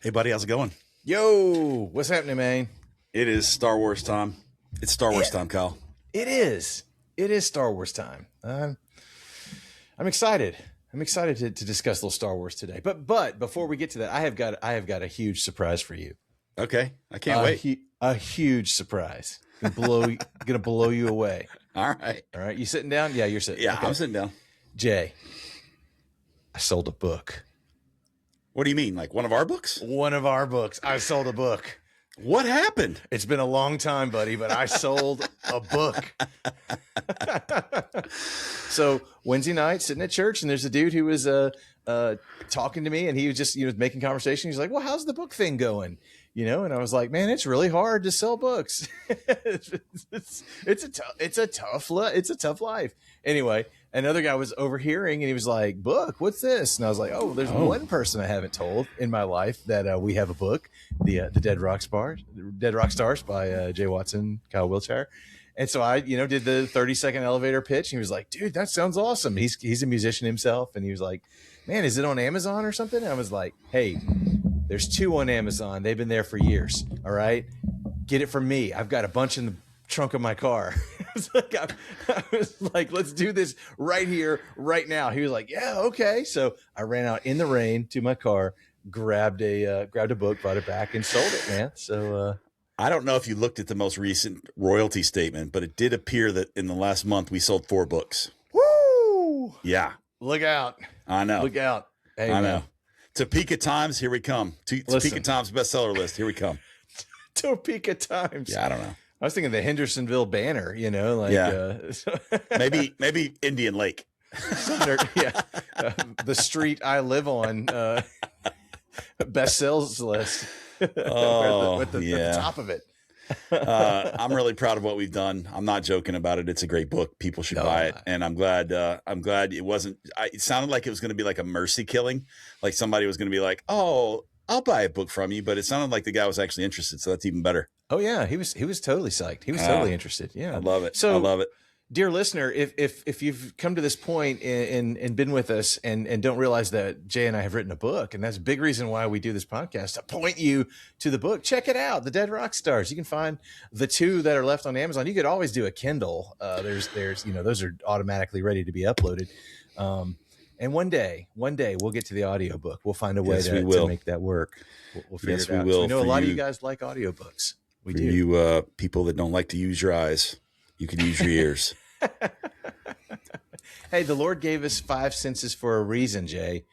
Hey, buddy, how's it going? Yo, what's happening, man? It is Star Wars time. It's Star Wars time, Kyle. It is. It is Star Wars time. I'm excited. I'm excited to discuss a little Star Wars today. But before we get to that, I have got a huge surprise for you. Okay, I can't wait. A huge surprise. Gonna blow you away. All right. You sitting down? Yeah, you're sitting. Yeah, okay. I'm sitting down. Jay, I sold a book. What do you mean? Like one of our books? One of our books. I sold a book. What happened? It's been a long time, buddy, but I sold a book. So Wednesday night, sitting at church, and there's a dude who was talking to me, and he was just making conversation. He's like, "Well, how's the book thing going?" And I was like, "Man, it's really hard to sell books. it's a tough life." Anyway, another guy was overhearing, and he was like, "Book, what's this?" And I was like, "Oh, there's one person I haven't told in my life that we have a book, the Dead Rock Stars by Jay Watson, Wiltshire." And so I, did the 30-second elevator pitch. And he was like, "Dude, that sounds awesome." He's a musician himself, and he was like, "Man, is it on Amazon or something?" And I was like, "Hey, there's 2 on Amazon. They've been there for years. All right, get it from me. I've got a bunch in the trunk of my car." I was like, "Let's do this right here, right now." He was like, "Yeah, okay." So I ran out in the rain to my car, grabbed a book, brought it back, and sold it, man. So I don't know if you looked at the most recent royalty statement, but it did appear that in the last month we sold 4 books. Woo! Yeah. Look out. I know. Look out. Hey, I know. man. Topeka Times, here we come. Topeka Times bestseller list, here we come. Topeka Times. Yeah, I don't know. I was thinking the Hendersonville Banner, maybe Indian Lake. The street I live on, best sales list. Oh, at the top of it. I'm really proud of what we've done. I'm not joking about it. It's a great book. People should buy it. And I'm glad it wasn't, it sounded like it was going to be like a mercy killing. Like somebody was going to be like, "Oh, I'll buy a book from you." But it sounded like the guy was actually interested. So that's even better. Oh yeah. He was totally psyched. He was totally interested. Yeah. I love it. So I love it. Dear listener, if you've come to this point and been with us and don't realize that Jay and I have written a book, and that's a big reason why we do this podcast, to point you to the book, check it out, The Dead Rock Stars. You can find the 2 that are left on Amazon. You could always do a Kindle. There's those are automatically ready to be uploaded. And one day we'll get to the audiobook. We'll find a way to make that work. We'll figure it out. We will. We know a lot of you guys like audiobooks. For you people that don't like to use your eyes, you can use your ears. Hey, the Lord gave us 5 senses for a reason, Jay.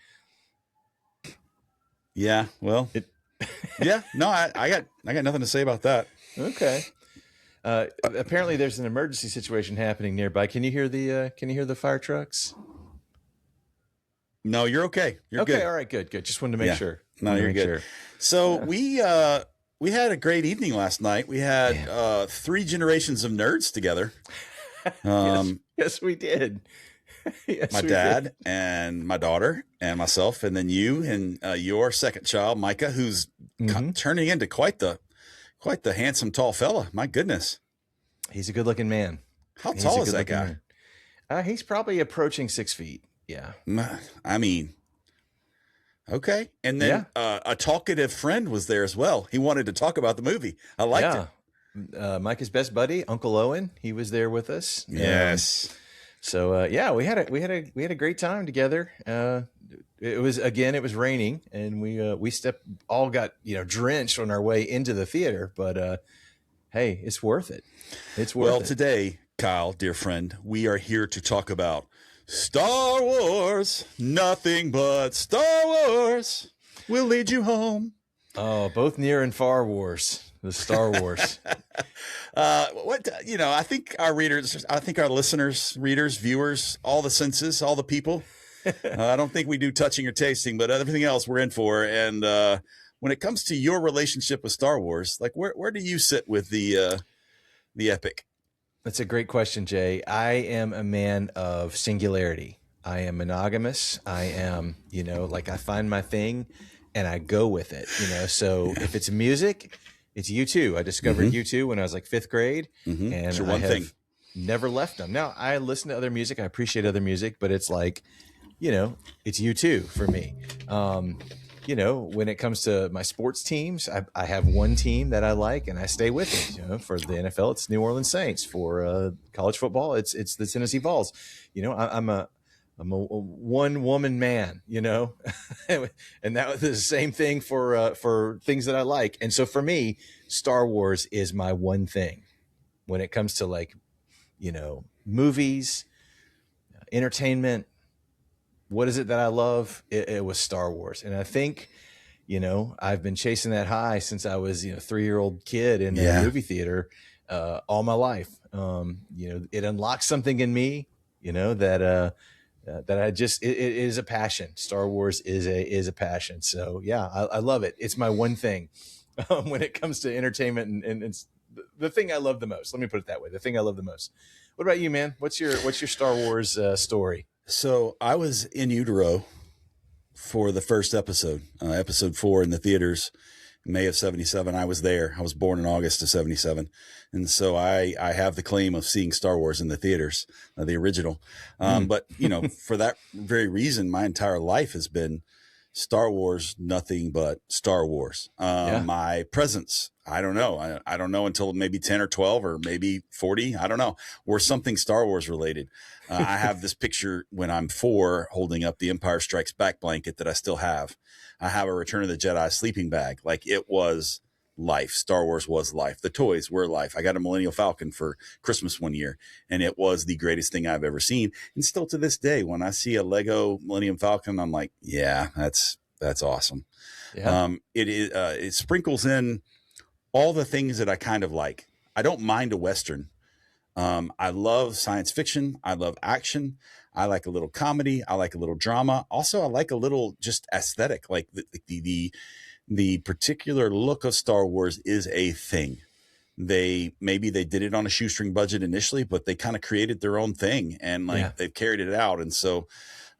Yeah, well, yeah, no, I got nothing to say about that. Okay. Apparently, there's an emergency situation happening nearby. Can you hear the fire trucks? No, you're okay. You're good. Okay, all right, good. Just wanted to make sure. No, you're good. Sure. So we had a great evening last night. We had 3 generations of nerds together. Yes, we did. My dad and my daughter and myself, and then you and your second child, Micah, who's turning into quite the handsome, tall fella. My goodness, he's a good-looking man. How tall is that guy? He's probably approaching 6 feet. Yeah, I mean, okay. And then a talkative friend was there as well. He wanted to talk about the movie. I liked it. Micah's best buddy, Uncle Owen, he was there with us. Yes. So we had a great time together. It was raining, and we all got drenched on our way into the theater. But hey, it's worth it. It's worth it. Well, today, Kyle, dear friend, we are here to talk about Star Wars. Nothing but Star Wars will lead you home. Oh, both near and far wars. The Star Wars. I think our readers, our listeners, readers, viewers, all the senses, all the people. I don't think we do touching or tasting, but everything else we're in for. And when it comes to your relationship with Star Wars, like where do you sit with the epic? That's a great question, Jay. I am a man of singularity. I am monogamous. I am, I find my thing and I go with it, So if it's music, it's U2. I discovered U2 when I was like 5th grade, and it's your one thing. Never left them. Now I listen to other music. I appreciate other music, but it's like, it's U2 for me. when it comes to my sports teams, I have one team that I like and I stay with it. For the NFL, it's New Orleans Saints. For college football, it's the Tennessee Vols. I'm a one woman man, and that was the same thing for things that I like. And so for me, Star Wars is my one thing when it comes to movies, entertainment. What is it that I love? It was Star Wars. And I think, I've been chasing that high since I was, 3-year-old kid in a movie theater all my life. It unlocks something in me, that I just, it is a passion. Star Wars is a passion. So yeah, I love it. It's my one thing when it comes to entertainment and it's the thing I love the most. Let me put it that way. The thing I love the most. What about you, man? What's your Star Wars story? So I was in utero for the first episode 4 in the theaters, May of 77. I was there. I was born in August of 77. And so I have the claim of seeing Star Wars in the theaters, the original. But, for that very reason, my entire life has been Star Wars, nothing but Star Wars. My presence, I don't know. I don't know until maybe 10 or 12 or maybe 40. I don't know. Or something Star Wars related. I have this picture when I'm 4 holding up the Empire Strikes Back blanket that I still have. I have a Return of the Jedi sleeping bag. Like, it was life. Star Wars was life. The toys were life. I got a Millennium Falcon for Christmas one year, and it was the greatest thing I've ever seen. And still to this day, when I see a Lego Millennium Falcon, I'm like, yeah, that's awesome. Yeah. It sprinkles in all the things that I kind of like. I don't mind a Western. I love science fiction. I love action. I like a little comedy. I like a little drama. Also, I like a little just aesthetic. Like the particular look of Star Wars is a thing. Maybe they did it on a shoestring budget initially, but they kind of created their own thing and they've carried it out. And so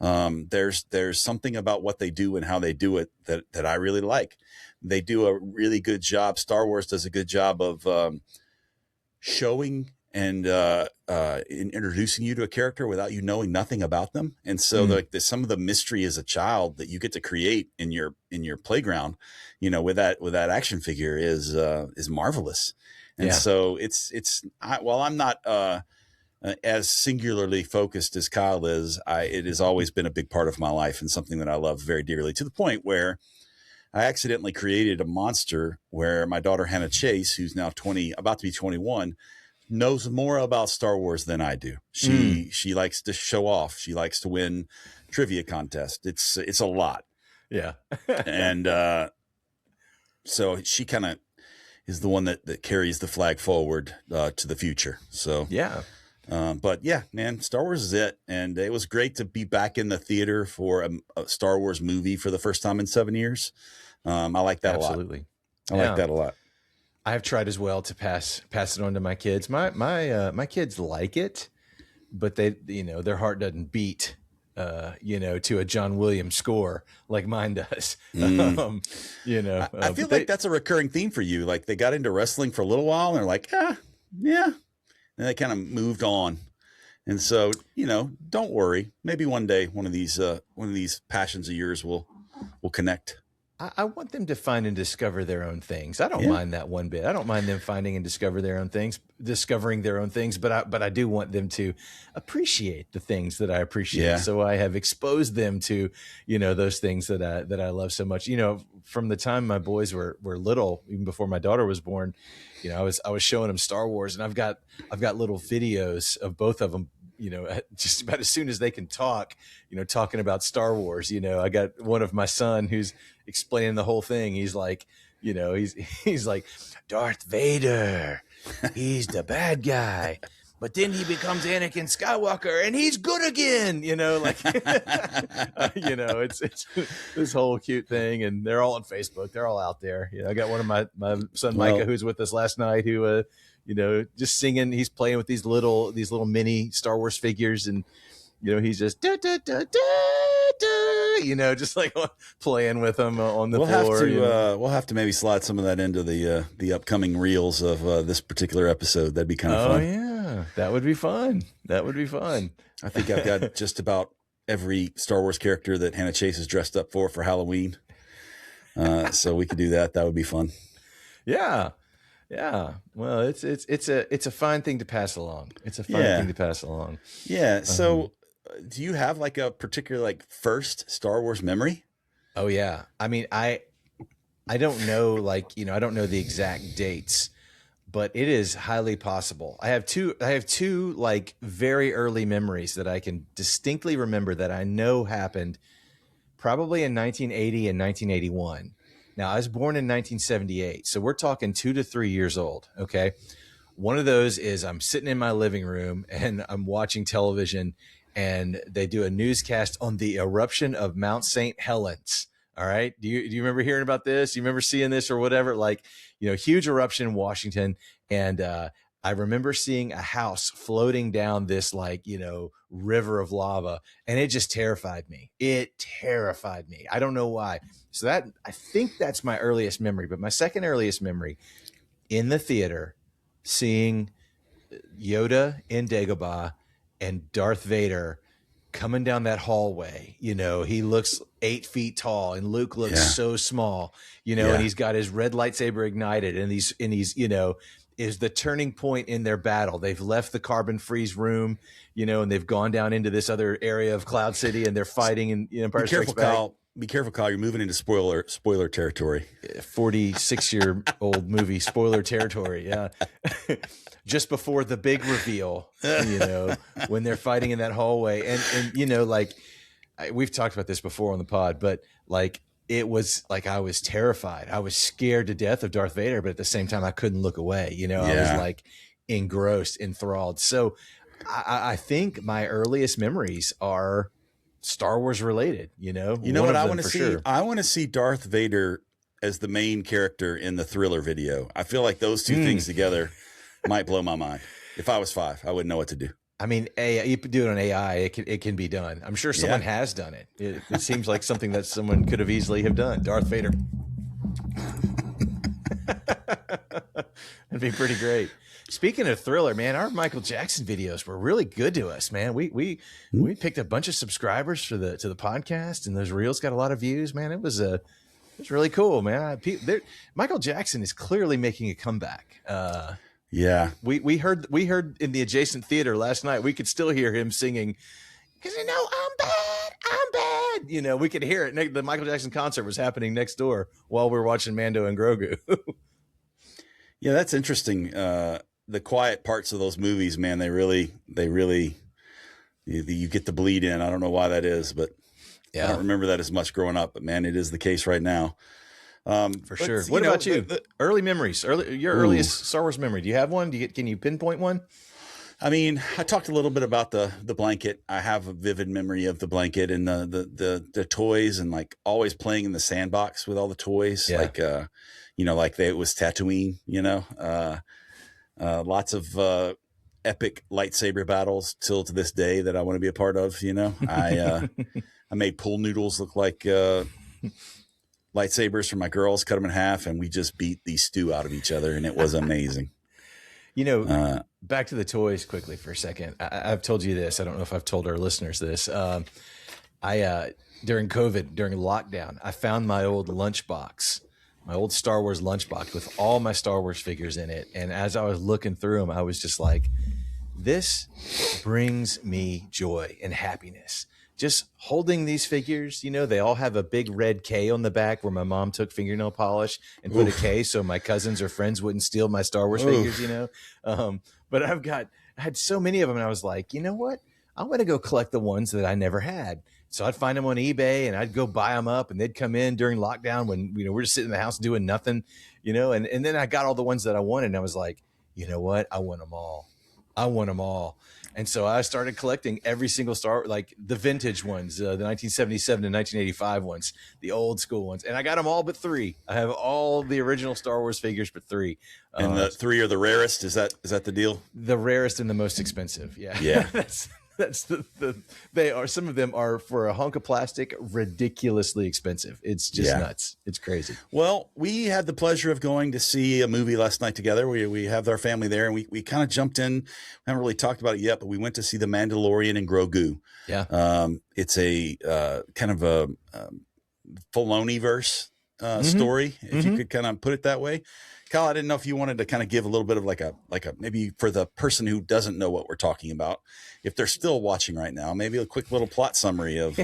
there's something about what they do and how they do it that I really like. They do a really good job. Star Wars does a good job of showing and in introducing you to a character without you knowing nothing about them. And so some of the mystery as a child that you get to create in your playground, with that action figure is marvelous. And so while I'm not as singularly focused as Kyle is, it has always been a big part of my life and something that I love very dearly, to the point where I accidentally created a monster where my daughter Hannah Chase, who's now about to be 21, knows more about Star Wars than I do. She likes to show off. She likes to win trivia contests. It's a lot. Yeah. And so she kind of is the one that carries the flag forward to the future. So yeah. But yeah, man, Star Wars is it. And it was great to be back in the theater for a Star Wars movie for the first time in 7 years. I like that Absolutely. a lot. I like that a lot. I have tried as well to pass it on to my kids. My kids like it, but they, their heart doesn't beat, to a John Williams score like mine does. I feel like that's a recurring theme for you. Like, they got into wrestling for a little while and they're like, yeah. And they kind of moved on. And so, don't worry. Maybe one day one of these passions of yours will connect. I want them to find and discover their own things. I don't mind that one bit. I don't mind them finding and discovering their own things, but I do want them to appreciate the things that I appreciate. Yeah. So I have exposed them to, those things that I love so much. From the time my boys were little, even before my daughter was born, I was showing them Star Wars, and I've got little videos of both of them, just about as soon as they can talk, talking about Star Wars. I got one of my son who's explaining the whole thing. He's like, he's like, Darth Vader, he's the bad guy, but then he becomes Anakin Skywalker and he's good again, it's this whole cute thing. And they're all on Facebook. They're all out there. I got one of my son, Micah, who's with us last night, who, just singing, he's playing with these little mini Star Wars figures, and he's just da, da, da, da, da, just like playing with them on the floor. We'll have to maybe slide some of that into the upcoming reels of this particular episode. That'd be kind of fun. Oh yeah, that would be fun. I think I've got just about every Star Wars character that Hannah Chase is dressed up for Halloween. So we could do that. That would be fun. Yeah. Yeah. Well, it's a fine thing to pass along. It's a fine thing to pass along. Yeah. So do you have like a particular like first Star Wars memory? Oh yeah. I mean, I don't know, like, I don't know the exact dates, but it is highly possible. I have two like very early memories that I can distinctly remember that I know happened probably in 1980 and 1981. Now, I was born in 1978, so we're talking 2 to 3 years old, okay? One of those is I'm sitting in my living room and I'm watching television, and they do a newscast on the eruption of Mount St. Helens. All right. Do you remember hearing about this? Do you remember seeing this or whatever? Like, huge eruption in Washington. And I remember seeing a house floating down this river of lava, and it just terrified me. It terrified me. I don't know why. So I think that's my earliest memory. But my second earliest memory, in the theater, seeing Yoda in Dagobah and Darth Vader coming down that hallway. He looks 8 feet tall, and Luke looks so small, and he's got his red lightsaber ignited, and he's is the turning point in their battle. They've left the carbon freeze room, and they've gone down into this other area of Cloud City, and they're fighting in Empire Strikes Back. Be careful, Kyle. You're moving into spoiler territory. 46-year-old movie spoiler territory. Yeah. Just before the big reveal, when they're fighting in that hallway. And we've talked about this before on the pod, but like, it was like, I was terrified. I was scared to death of Darth Vader, but at the same time, I couldn't look away. I was like engrossed, enthralled. So I think my earliest memories are Star Wars related, You know what I want to see? Sure. I want to see Darth Vader as the main character in the Thriller video. I feel like those two things together might blow my mind. If I was 5, I wouldn't know what to do. I mean, you could do it on AI. It can be done. I'm sure someone has done it. It seems like something that someone could have easily have done. Darth Vader. That'd be pretty great. Speaking of Thriller, man, our Michael Jackson videos were really good to us, man. We picked a bunch of subscribers to the podcast, and those reels got a lot of views, man. It was really cool, man. Michael Jackson is clearly making a comeback. Yeah, we heard in the adjacent theater last night. We could still hear him singing, "'Cause I'm bad." We could hear it. The Michael Jackson concert was happening next door while we were watching Mando and Grogu. Yeah, that's interesting. The quiet parts of those movies, man, they really you get the bleed in. I don't know why that is, but I don't remember that as much growing up. But man, it is the case right now. For sure. What about you? Early memories, your earliest Star Wars memory. Do you have one? Can you pinpoint one? I mean, I talked a little bit about the blanket. I have a vivid memory of the blanket and the toys, and like always playing in the sandbox with all the toys. Yeah. Like, it was Tatooine, lots of epic lightsaber battles till to this day that I want to be a part of. I made pool noodles look like lightsabers for my girls, cut them in half, and we just beat the stew out of each other, and it was amazing. Back to the toys quickly for a second. I've told you this. I don't know if I've told our listeners this. During COVID, during lockdown, I found my old lunchbox, my old Star Wars lunchbox with all my Star Wars figures in it. And as I was looking through them, I was just like, this brings me joy and happiness. Just holding these figures, they all have a big red K on the back where my mom took fingernail polish and put a K so my cousins or friends wouldn't steal my Star Wars figures, But I had so many of them, and I was like, you know what? I'm going to go collect the ones that I never had. So I'd find them on eBay, and I'd go buy them up, and they'd come in during lockdown when, we're just sitting in the house doing nothing, and then I got all the ones that I wanted, and I was like, you know what? I want them all. And so I started collecting every single like the vintage ones, the 1977 and 1985 ones, the old school ones. And I got them all but 3. I have all the original Star Wars figures but 3. And the 3 are the rarest? Is that the deal? The rarest and the most expensive. Yeah. Yeah. That's some of them are, for a hunk of plastic, ridiculously expensive. It's just nuts. It's crazy. Well, we had the pleasure of going to see a movie last night together. We have our family there, and we kind of jumped in. We haven't really talked about it yet, but we went to see The Mandalorian and Grogu. Yeah. It's a kind of a Filoni verse story, if you could kind of put it that way. Kyle, I didn't know if you wanted to kind of give a little bit of like a maybe for the person who doesn't know what we're talking about, if they're still watching right now, maybe a quick little plot summary of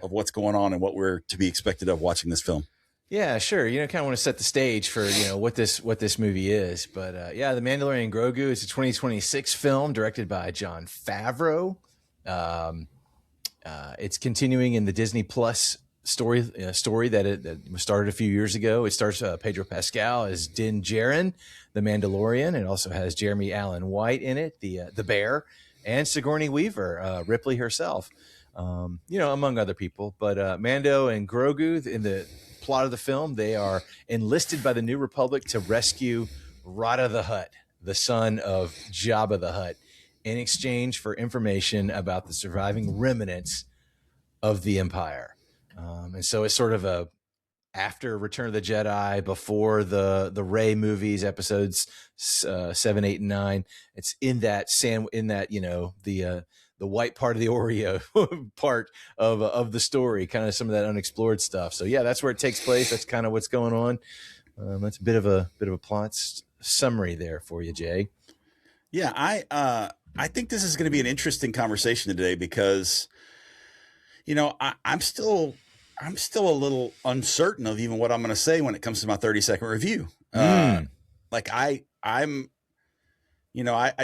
what's going on and what we're to be expected of watching this film. Yeah, sure. Kind of want to set the stage for, what this movie is. But The Mandalorian and Grogu is a 2026 film directed by Jon Favreau. It's continuing in the Disney Plus story that was started a few years ago. It stars Pedro Pascal as Din Djarin, the Mandalorian. It also has Jeremy Allen White in it, the bear, and Sigourney Weaver, Ripley herself, among other people. But Mando and Grogu, in the plot of the film, they are enlisted by the New Republic to rescue Rada the Hutt, the son of Jabba the Hutt, in exchange for information about the surviving remnants of the Empire. And so it's sort of after Return of the Jedi, before the Rey movies, episodes 7, 8, and 9. It's in that the white part of the Oreo part of the story, kind of some of that unexplored stuff. So yeah, that's where it takes place. That's kind of what's going on. That's a bit of a plot summary there for you, Jay. Yeah, I think this is going to be an interesting conversation today because, I'm still a little uncertain of even what I'm going to say when it comes to my 30-second review. I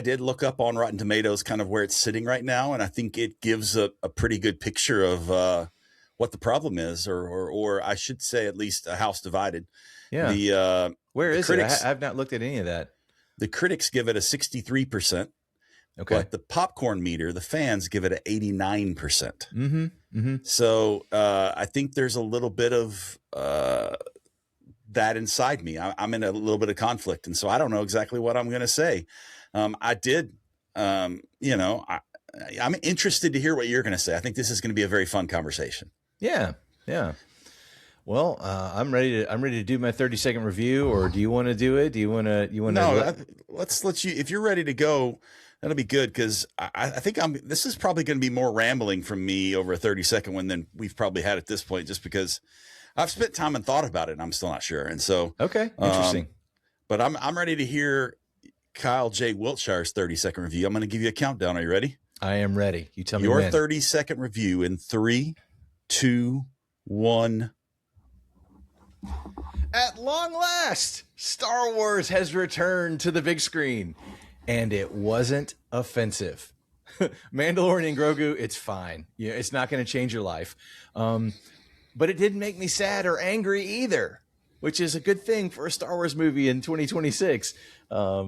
did look up on Rotten Tomatoes kind of where it's sitting right now, and I think it gives a pretty good picture of what the problem is, or I should say at least a house divided. Yeah. Where is it? I've not looked at any of that. The critics give it a 63%. Okay. But the popcorn meter, the fans give it an 89%. Mm-hmm. Mm-hmm. So I think there's a little bit of that inside me. I'm in a little bit of conflict, and so I don't know exactly what I'm going to say. I'm interested to hear what you're going to say. I think this is going to be a very fun conversation. Yeah. Yeah. Well, I'm ready to do my 30-second review, or do you want to do it? No, let's let you, if you're ready to go, that'll be good. Cause I think this is probably going to be more rambling from me over a 30-second one than we've probably had at this point, just because I've spent time and thought about it and I'm still not sure. And so, okay. Interesting. But I'm ready to hear Kyle Jay Wiltshire's 30-second review. I'm going to give you a countdown. Are you ready? I am ready. You tell me your when. 30-second review in 3, 2, 1. At long last, Star Wars has returned to the big screen, and it wasn't offensive. Mandalorian and Grogu, it's fine. It's not going to change your life. But it didn't make me sad or angry either, which is a good thing for a Star Wars movie in 2026. I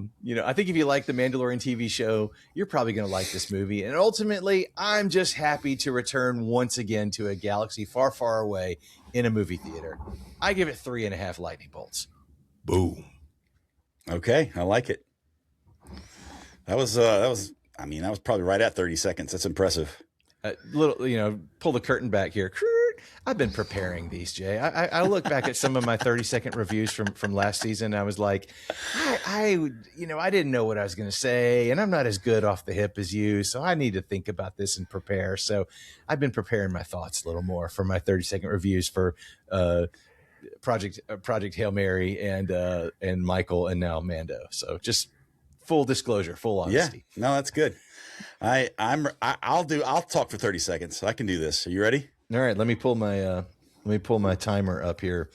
think if you like the Mandalorian TV show, you're probably going to like this movie. And ultimately, I'm just happy to return once again to a galaxy far, far away in a movie theater. I give it 3.5 lightning bolts. Boom. Okay, I like it. That was probably right at 30 seconds. That's impressive. Pull the curtain back here. I've been preparing these, Jay. I look back at some of my 30-second reviews from last season. I was like, I didn't know what I was going to say, and I'm not as good off the hip as you, so I need to think about this and prepare. So I've been preparing my thoughts a little more for my 30-second reviews for Project Hail Mary and Michael and now Mando. So just full disclosure, full honesty. Yeah, no, that's good. I'll talk for 30 seconds. I can do this. Are you ready? All right, let me pull my timer up here.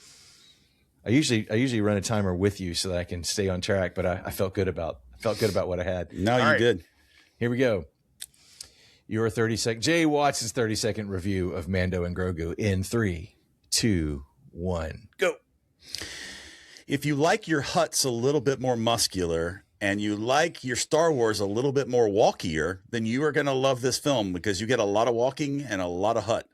I usually run a timer with you so that I can stay on track, but I felt good about what I had. No, you did. Here we go. Your 30-second Jay Watson's 30-second review of Mando and Grogu in 3, 2, 1, go. If you like your Hutts a little bit more muscular and you like your Star Wars a little bit more walkier, then you are going to love this film because you get a lot of walking and a lot of Hutt.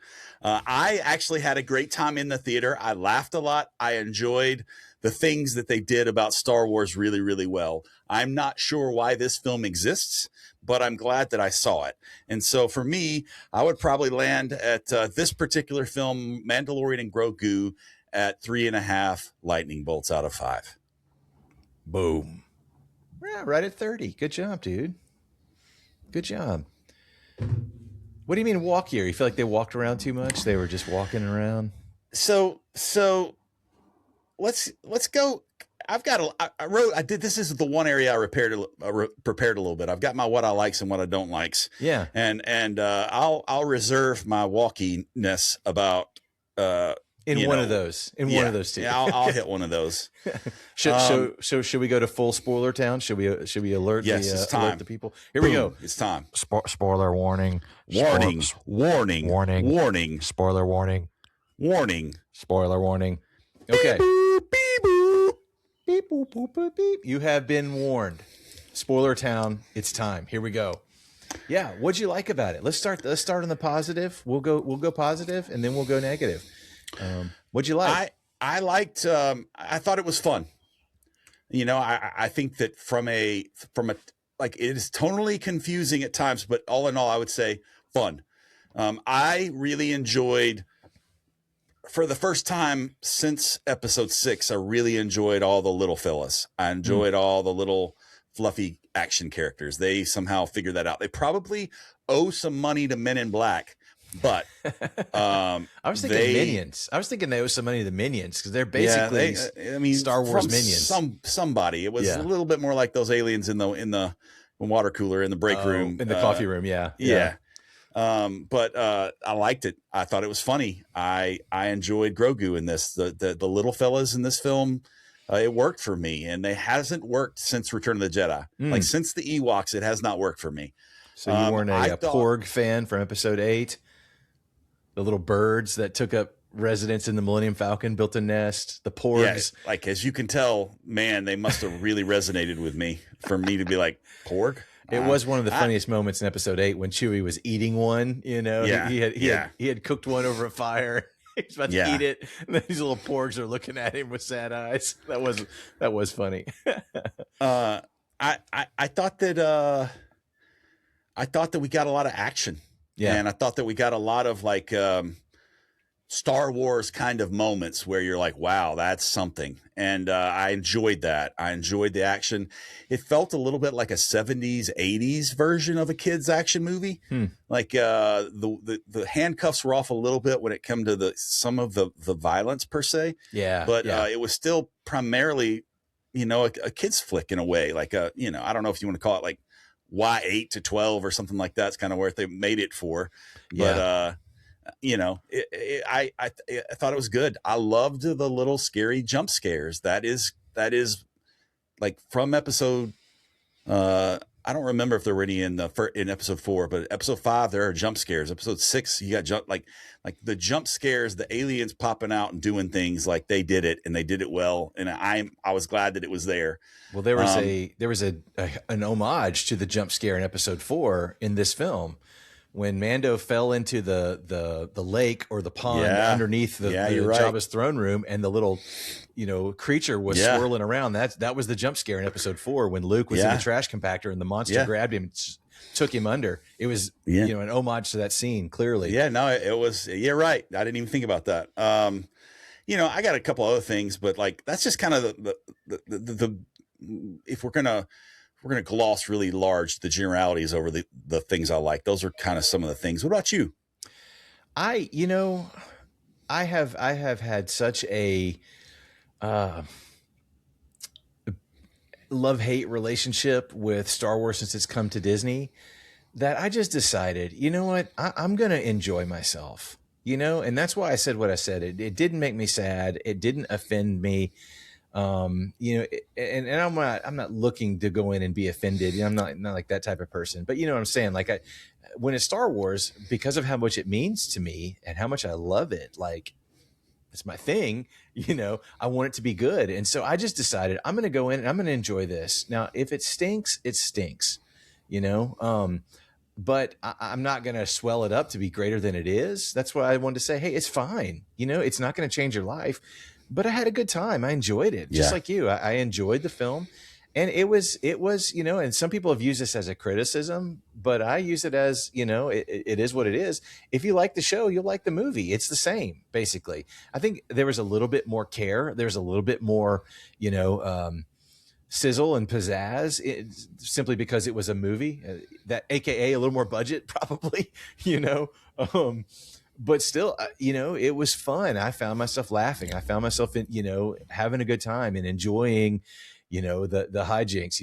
I actually had a great time in the theater. I laughed a lot. I enjoyed the things that they did about Star Wars really, really well. I'm not sure why this film exists, but I'm glad that I saw it. And so for me, I would probably land at this particular film, Mandalorian and Grogu, at 3.5 lightning bolts out of 5. Boom. Yeah, right at 30. Good job, dude. Good job. What do you mean walkier? You feel like they walked around too much? They were just walking around? So let's go. I did. This is the one area I prepared a little bit. I've got my what I likes and what I don't likes. Yeah. And I'll reserve my walkiness about in one of those two. Yeah, I'll hit one of those. Should we go to full spoiler town? Should we alert alert the people? Here we go. It's time. Spoiler warning. Warning. Warning. Warning. Warning. Spoiler warning. Warning. Spoiler warning. Okay. Beep, boop, beep, boop. Beep, boop, boop, boop, beep. You have been warned. Spoiler town. It's time. Here we go. Yeah. What'd you like about it? Let's start on the positive. We'll go positive and then we'll go negative. What'd you like? I liked. I thought it was fun. I think that from a like, it is tonally confusing at times, but all in all, I would say fun. I really enjoyed. For the first time since episode 6, I really enjoyed all the little fellas. I enjoyed all the little fluffy action characters. They somehow figured that out. They probably owe some money to Men in Black, but I was thinking Minions. I was thinking they owe some money to the Minions because they're basically Star Wars Minions. Somebody. It was a little bit more like those aliens in the water cooler in the break room, in the coffee room. Yeah. But I liked it. I thought it was funny. I enjoyed Grogu in this. The little fellas in this film, it worked for me, and it hasn't worked since Return of the Jedi. Like, since the Ewoks, it has not worked for me. So you weren't a Porg fan from episode 8? The little birds that took up residence in the Millennium Falcon, built a nest. The Porgs. Yeah, like, as you can tell, man, they must have really resonated with me for me to be like, Porg? It was one of the funniest moments in episode 8 when Chewie was eating one. He had cooked one over a fire. He was about to eat it, and then these little porgs are looking at him with sad eyes. That was funny. I thought that we got a lot of action. Yeah, and I thought that we got a lot of like Star Wars kind of moments where you're like, wow, that's something. And I enjoyed that. I enjoyed the action. It felt a little bit like a 70s, 80s version of a kid's action movie. Like the handcuffs were off a little bit when it came to some of the violence per se. Yeah. But it was still primarily, a kid's flick in a way. Like, I don't know if you want to call it like Y8 to 12 or something like that. It's kind of where they made it for. But, I thought it was good. I loved the little scary jump scares. That is like from episode. I don't remember if there were any in episode 4, but episode 5 there are jump scares. Episode 6 you got like the jump scares, the aliens popping out and doing things like they did it, and they did it well. And I was glad that it was there. Well, there was an homage to the jump scare in episode 4 in this film. When Mando fell into the lake or the pond underneath the Jabba's throne room, and the little, creature was swirling around. That was the jump scare in episode 4 when Luke was in the trash compactor and the monster grabbed him, and took him under. It was an homage to that scene, clearly. Yeah, no, it was. You're right. I didn't even think about that. I got a couple other things, but like that's just kind of the if we're gonna gloss really large the generalities over the things I like. Those are kind of some of the things. What about you? I have had such a love-hate relationship with Star Wars since it's come to Disney that I just decided, you know what? I'm going to enjoy myself, and that's why I said what I said. It didn't make me sad. It didn't offend me. And I'm not looking to go in and be offended. I'm not like that type of person, but you know what I'm saying? Like when it's Star Wars, because of how much it means to me and how much I love it, like it's my thing, I want it to be good. And so I just decided I'm going to go in and I'm going to enjoy this. Now, if it stinks, it stinks, but I'm not going to swell it up to be greater than it is. That's why I wanted to say, hey, it's fine. It's not going to change your life. But I had a good time. I enjoyed it, just like you. I enjoyed the film, and it was, and some people have used this as a criticism, but I use it as, it is what it is. If you like the show, you'll like the movie. It's the same, basically. I think there was a little bit more care. There's a little bit more, sizzle and pizzazz, simply because it was a movie, that AKA a little more budget, probably, but still, it was fun. I found myself laughing. I found myself in, having a good time and enjoying, the hijinks.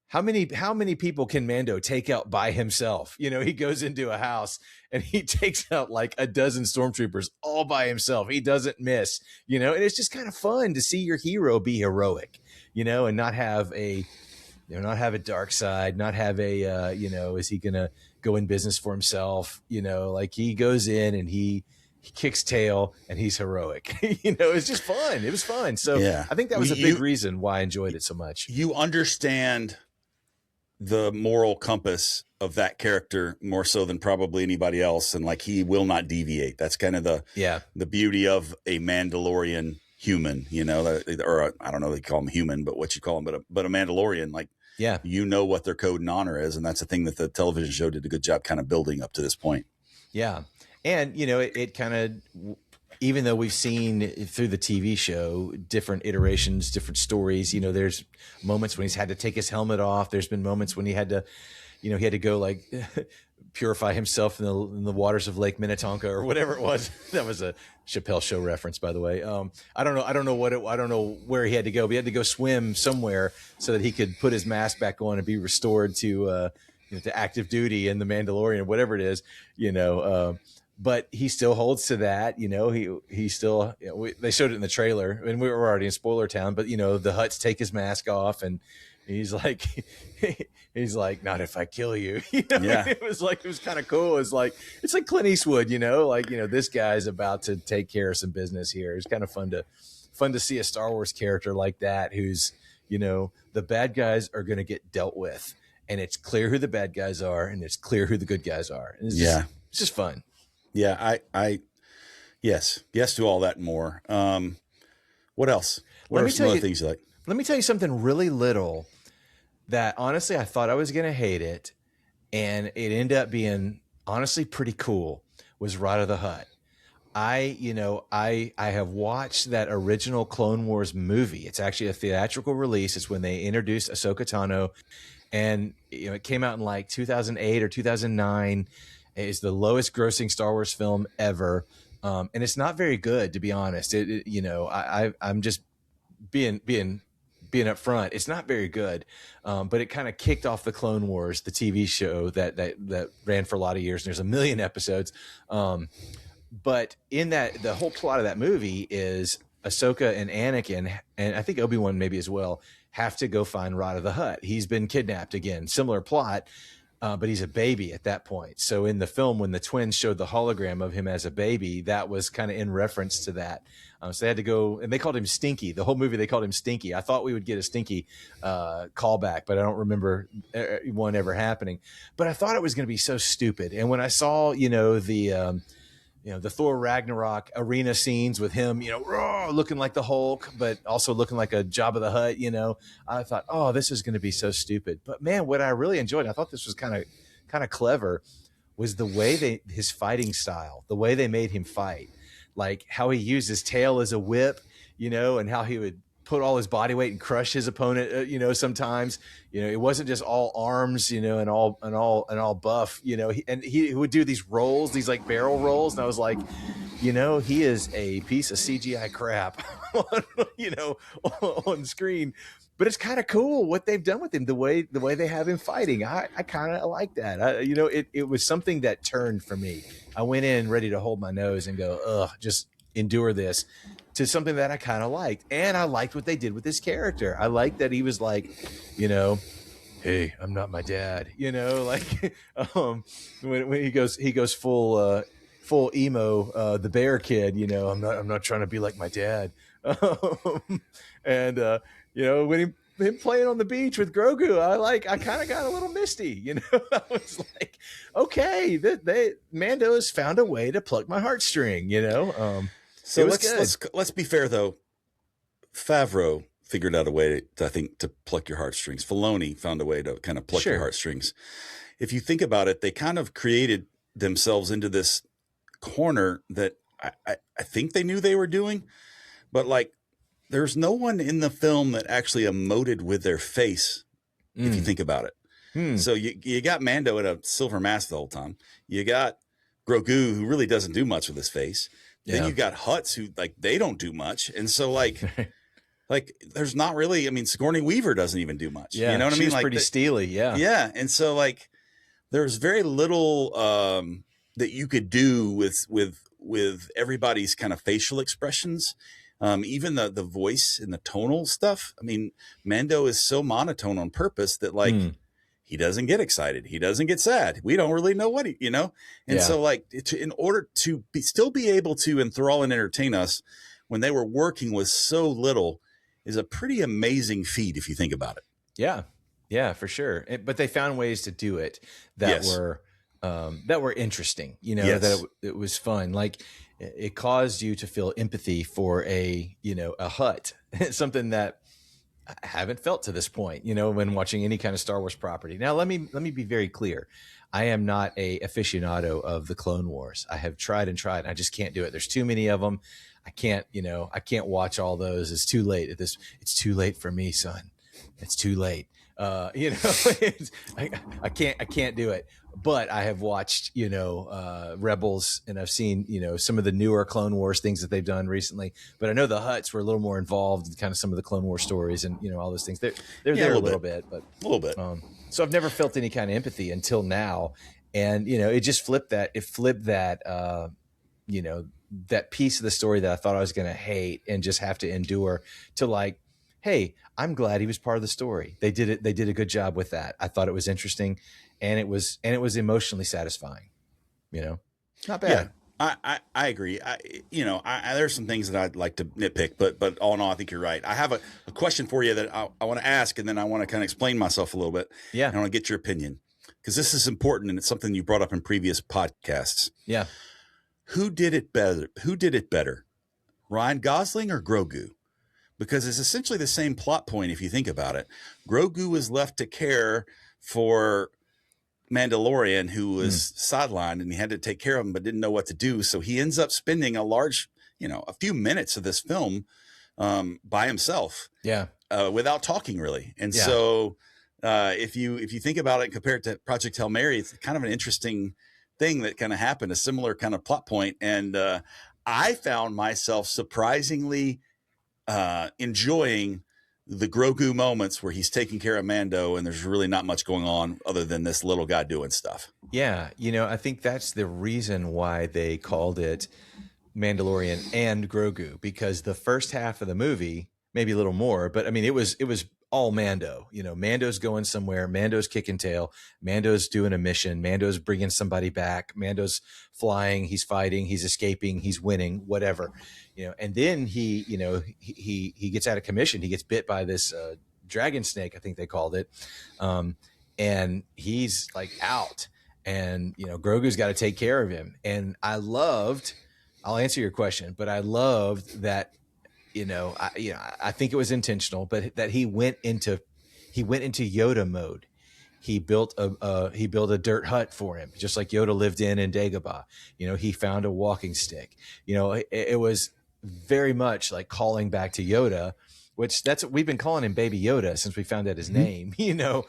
How many people can Mando take out by himself? He goes into a house and he takes out like a dozen stormtroopers all by himself. He doesn't miss, and it's just kind of fun to see your hero be heroic, and not have a dark side, not have a, is he going to go in business for himself? Like he goes in and he kicks tail and he's heroic. It's just fun. It was fun. So yeah. I think that was a big reason why I enjoyed it so much. You understand the moral compass of that character more so than probably anybody else. And like, he will not deviate. That's kind of the beauty of a Mandalorian human, or I don't know, they call him human, but what you call him, but a Mandalorian, like, yeah, what their code and honor is. And that's the thing that the television show did a good job kind of building up to this point. Yeah. And, it kind of, even though we've seen through the TV show different iterations, different stories, there's moments when he's had to take his helmet off. There's been moments when he had to go like purify himself in the waters of Lake Minnetonka or whatever it was. That was a Chappelle Show reference, by the way. I don't know where he had to go, but he had to go swim somewhere so that he could put his mask back on and be restored to active duty in the Mandalorian, whatever it is, but he still holds to that, he still, they showed it in the trailer and we were already in spoiler town, but the Hutts take his mask off and he's like, not if I kill you, Yeah. It was kind of cool. It's like Clint Eastwood, this guy's about to take care of some business here. It's kind of fun to see a Star Wars character like that, who's, the bad guys are going to get dealt with and it's clear who the bad guys are and it's clear who the good guys are. And it's just fun. Yeah, yes to all that and more. What else? What are some other things you like? Let me tell you something really little that honestly I thought I was going to hate it, and it ended up being honestly pretty cool. Was Ride of the Hutt. I have watched that original Clone Wars movie. It's actually a theatrical release. It's when they introduced Ahsoka Tano, and it came out in like 2008 or 2009. It's the lowest grossing Star Wars film ever. And it's not very good, to be honest. I'm just being upfront. It's not very good. But it kind of kicked off the Clone Wars, the TV show that ran for a lot of years. And there's a million episodes. But in that, the whole plot of that movie is Ahsoka and Anakin, and I think Obi-Wan maybe as well, have to go find Ride of the Hutt. He's been kidnapped again, similar plot. But he's a baby at that point. So in the film, when the twins showed the hologram of him as a baby, that was kind of in reference to that. So they had to go, and they called him Stinky. The whole movie, they called him Stinky. I thought we would get a Stinky callback, but I don't remember one ever happening. But I thought it was going to be so stupid. And when I saw, the Thor Ragnarok arena scenes with him, looking like the Hulk, but also looking like a Jabba the Hutt, I thought, oh, this is going to be so stupid. But man, what I really enjoyed, I thought this was kind of clever, was the way his fighting style, the way they made him fight, like how he used his tail as a whip, and how he would put all his body weight and crush his opponent, sometimes, it wasn't just all arms, and all buff, and he would do these rolls, these like barrel rolls. And I was like, he is a piece of CGI crap, on screen, but it's kind of cool what they've done with him, the way they have him fighting. I kind of like that. It was something that turned for me. I went in ready to hold my nose and go, ugh, just endure this, to something that I kind of liked. And I liked what they did with this character. I liked that he was like, hey, I'm not my dad, like, when he goes full emo, the bear kid, I'm not trying to be like my dad. And when him playing on the beach with Grogu, I kind of got a little misty, I was like, okay, Mando has found a way to pluck my heartstring, So let's be fair though. Favreau figured out a way to pluck your heartstrings. Filoni found a way to kind of pluck your heartstrings. If you think about it, they kind of created themselves into this corner that I think they knew they were doing, but like there's no one in the film that actually emoted with their face. If you think about it. So you got Mando in a silver mask the whole time. You got Grogu, who really doesn't do much with his face. Yeah. Then you've got Hutts who like they don't do much, and so like there's not really. I mean, Sigourney Weaver doesn't even do much. Yeah, you know what I mean? Was Like pretty steely. Yeah, yeah, and so like there's very little that you could do with everybody's kind of facial expressions. Even the voice and the tonal stuff. I mean, Mando is so monotone on purpose that like he doesn't get excited, he doesn't get sad. We don't really know what and so like in order to still be able to enthrall and entertain us when they were working with so little is a pretty amazing feat if you think about it. Yeah, for sure. But they found ways to do it that were interesting. That it was fun. Like it caused you to feel empathy for a Hutt, something that I haven't felt to this point, when watching any kind of Star Wars property. Now, let me be very clear. I am not a aficionado of the Clone Wars. I have tried and tried. And I just can't do it. There's too many of them. I can't watch all those. It's too late at this. It's too late for me, son. It's too late. I can't do it. But I have watched, Rebels, and I've seen, some of the newer Clone Wars things that they've done recently. But I know the Hutts were a little more involved in kind of some of the Clone War stories and, all those things. They're there a little bit. So I've never felt any kind of empathy until now. And, it just flipped that. It flipped that, that piece of the story that I thought I was going to hate and just have to endure to like, hey, I'm glad he was part of the story. They did it. They did a good job with that. I thought it was interesting, and it was emotionally satisfying. Not bad. Yeah, I agree. There's some things that I'd like to nitpick, but all in all, I think you're right. I have a question for you that I want to ask, and then I want to kind of explain myself a little bit. Yeah, and I want to get your opinion because this is important, and it's something you brought up in previous podcasts. Yeah, who did it better, Ryan Gosling or Grogu? Because it's essentially the same plot point if you think about it. Grogu was left to care for Mandalorian, who was sidelined, and he had to take care of him but didn't know what to do. So he ends up spending a few minutes of this film by himself. Yeah. Without talking really. And so if you think about it compared to Project Hail Mary, it's kind of an interesting thing that kind of happened, a similar kind of plot point. And I found myself surprisingly enjoying the Grogu moments where he's taking care of Mando and there's really not much going on other than this little guy doing stuff. Yeah. I think that's the reason why they called it Mandalorian and Grogu, because the first half of the movie, maybe a little more, but I mean, it was all Mando. Mando's going somewhere, Mando's kicking tail, Mando's doing a mission, Mando's bringing somebody back, Mando's flying, he's fighting, he's escaping, he's winning, whatever. And then he gets out of commission. He gets bit by this dragon snake, I think they called it, and he's like out. And Grogu's got to take care of him. And I'll answer your question, but I loved that. I think it was intentional, but that he went into Yoda mode. He built a dirt hut for him, just like Yoda lived in Dagobah. He found a walking stick. It was very much like calling back to Yoda, which that's what we've been calling him, Baby Yoda, since we found out his name. In the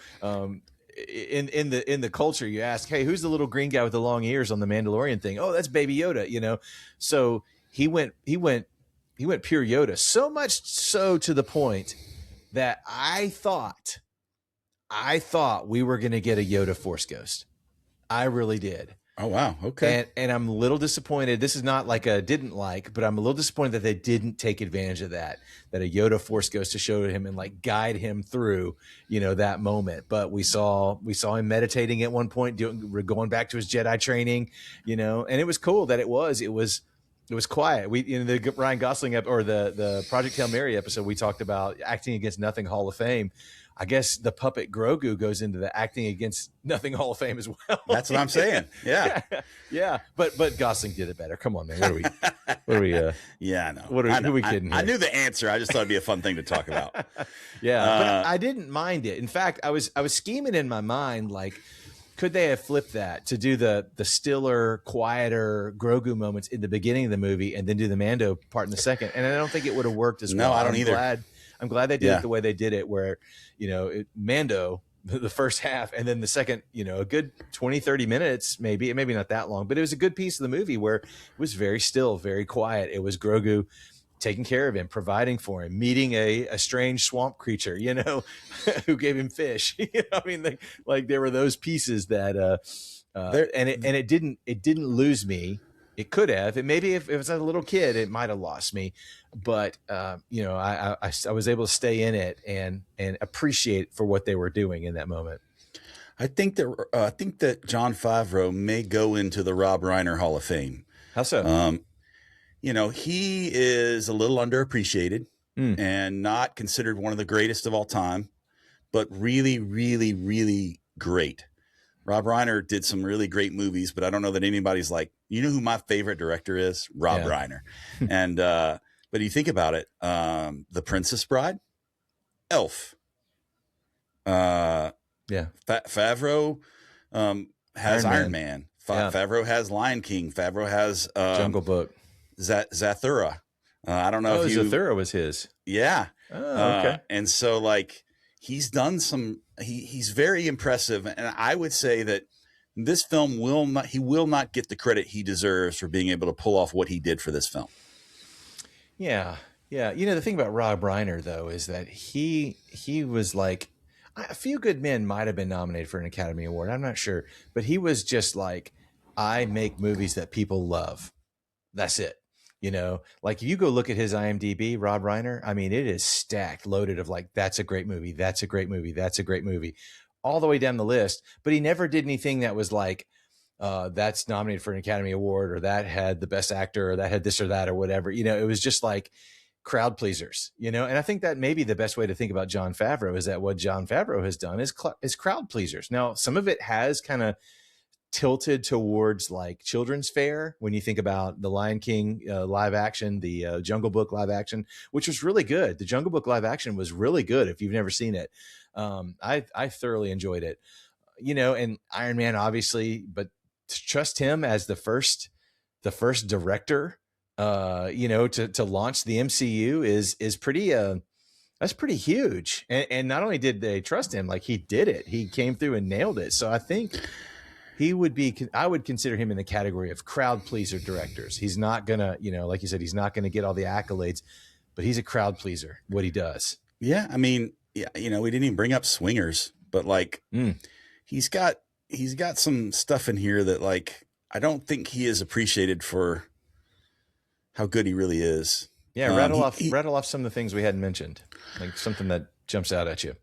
culture, you ask, hey, who's the little green guy with the long ears on the Mandalorian thing? Oh, that's Baby Yoda. So he went pure Yoda, so much so to the point that I thought we were going to get a Yoda Force Ghost. I really did. Oh, wow. Okay. And I'm a little disappointed. This is not like a didn't like, but I'm a little disappointed that they didn't take advantage of that a Yoda Force Ghost to show him and like guide him through, that moment. But we saw him meditating at one point, going back to his Jedi training, and it was cool that it was quiet. We in the Ryan Gosling or the Project Hail Mary episode, we talked about acting against nothing Hall of Fame. I guess the puppet Grogu goes into the acting against nothing Hall of Fame as well. That's what I'm saying. Yeah. Yeah. But Gosling did it better. Come on, man. What are we yeah, I know. Who are we kidding here? I knew the answer. I just thought it'd be a fun thing to talk about. Yeah. But I didn't mind it. In fact, I was scheming in my mind, like, could they have flipped that to do the stiller, quieter Grogu moments in the beginning of the movie and then do the Mando part in the second? And I don't think it would have worked as well. No, I don't either. I'm glad they did it the way they did it, where Mando the first half, and then the second, a good 20, 30 minutes, maybe not that long, but it was a good piece of the movie where it was very still, very quiet. It was Grogu taking care of him, providing for him, meeting a strange swamp creature, who gave him fish. I mean, like there were those pieces that, and it didn't lose me. It could have. It maybe if it was a little kid, it might have lost me. But I was able to stay in it and appreciate for what they were doing in that moment. I think that Jon Favreau may go into the Rob Reiner Hall of Fame. How so? He is a little underappreciated and not considered one of the greatest of all time, but really, really, really great. Rob Reiner did some really great movies, but I don't know that anybody's like, who my favorite director is? Rob Reiner. And, but you think about it, The Princess Bride, Elf, Favreau, has Iron Man. Favreau has Lion King. Favreau has, Jungle Book, Zathura. I don't know if Zathura was his. Yeah. Oh, okay. And so like, he's done he's very impressive. And I would say that this film will not get the credit he deserves for being able to pull off what he did for this film. Yeah. Yeah. The thing about Rob Reiner though, is that he was like, A Few Good Men might've been nominated for an Academy Award. I'm not sure, but he was just like, I make movies that people love. That's it. Like if you go look at his IMDb, Rob Reiner, I mean, it is stacked, loaded of like, that's a great movie. That's a great movie. That's a great movie, all the way down the list. But he never did anything that was like, that's nominated for an Academy Award, or that had the best actor, or that had this or that, or whatever. It was just like crowd pleasers, and I think that maybe the best way to think about Jon Favreau is that what Jon Favreau has done is crowd pleasers. Now, some of it has kind of tilted towards like children's fare when you think about the Lion King live action, the Jungle Book live action, which was really good. The Jungle Book live action was really good. If you've never seen it, I thoroughly enjoyed it. And Iron Man, obviously, but to trust him as the first director, to launch the MCU is pretty. That's pretty huge. And not only did they trust him, like he did it, he came through and nailed it. So I think I would consider him in the category of crowd pleaser directors. He's not gonna, like you said, he's not gonna get all the accolades, but he's a crowd pleaser, what he does. Yeah. I mean, we didn't even bring up Swingers, but like he's got some stuff in here that like, I don't think he is appreciated for how good he really is. Yeah. Rattle off some of the things we hadn't mentioned, like something that jumps out at you.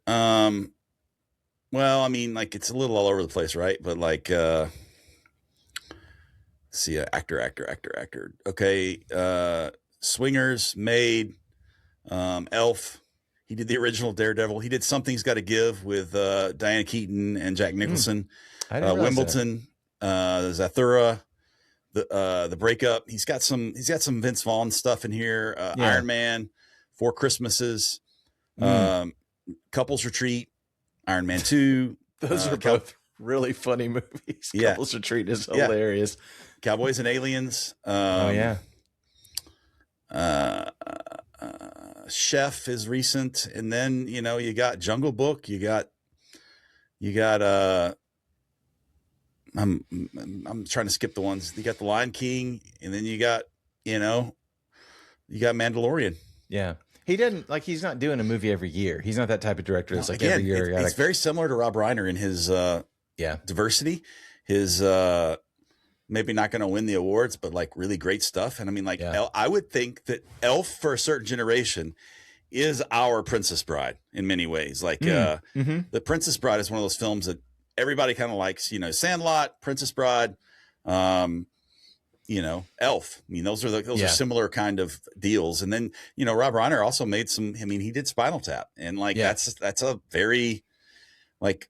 Well, I mean, like it's a little all over the place, right? But like, see, actor. Okay, Swingers, Maid, Elf. He did the original Daredevil. He did Something's Got to Give with Diane Keaton and Jack Nicholson. Wimbledon, Zathura, the Breakup. He's got some Vince Vaughn stuff in here. Iron Man, Four Christmases, Couples Retreat. Iron Man 2. Those are both really funny movies. Yeah. Couples Retreat is hilarious. Cowboys and Aliens. Chef is recent. And then, you got Jungle Book. You got I'm trying to skip the ones. You got the Lion King, and then you got Mandalorian. Yeah. He didn't he's not doing a movie every year. He's not that type of director. It's like every year. It's very similar to Rob Reiner in his diversity. His maybe not going to win the awards, but like really great stuff. And I mean, like I would think that Elf for a certain generation is our Princess Bride in many ways. Like The Princess Bride is one of those films that everybody kind of likes. Sandlot, Princess Bride. Elf. I mean, those are similar kind of deals. And then, Rob Reiner also made he did Spinal Tap, and like, that's a very like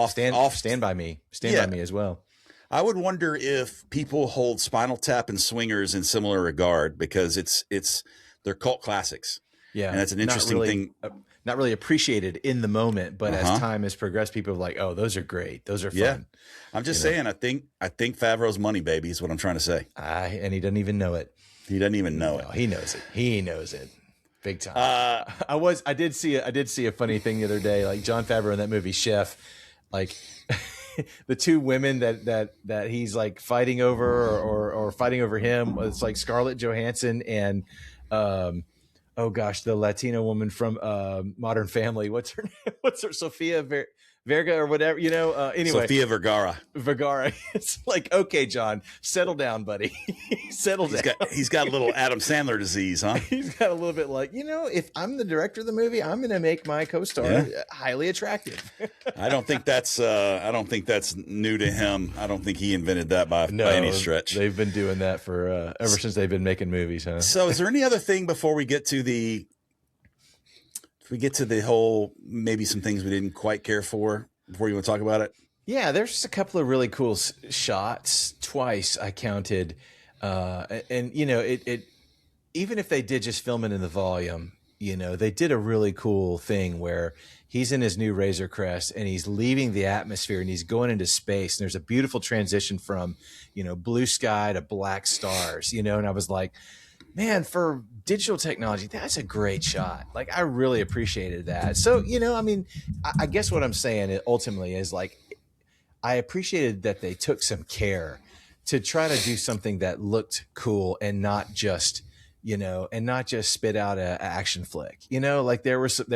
Stand By Me as well. I would wonder if people hold Spinal Tap and Swingers in similar regard, because they're cult classics. Yeah. And that's an interesting thing. Not really appreciated in the moment, but as time has progressed, people are like, oh, those are great. Those are fun. Yeah. I'm just saying, I think Favreau's money, baby, is what I'm trying to say. And he doesn't even know it. He doesn't even know it. He knows it. He knows it. Big time. I did see a funny thing the other day. Like Jon Favreau in that movie Chef, like the two women that he's like fighting over or fighting over him. It's like Scarlett Johansson and oh gosh, the Latino woman from Modern Family. What's her name? What's her Sofia Vergara or whatever, anyway. Sofia Vergara. It's like, okay, John, settle down, buddy. Settle down. He's got a little Adam Sandler disease, huh? He's got a little bit like, if I'm the director of the movie, I'm going to make my co-star highly attractive. I don't think that's new to him. I don't think he invented that by any stretch. They've been doing that for ever since they've been making movies, huh? So is there any other thing before we get to the whole, maybe some things we didn't quite care for before you want to talk about it? Yeah, there's just a couple of really cool shots. Twice I counted. And it even if they did just film it in the volume, they did a really cool thing where he's in his new Razor Crest and he's leaving the atmosphere and he's going into space. And there's a beautiful transition from, blue sky to black stars, and I was like, man, for digital technology, that's a great shot. Like, I really appreciated that. So, I guess what I'm saying ultimately is like, I appreciated that they took some care to try to do something that looked cool and not just, spit out a action flick. Like there were some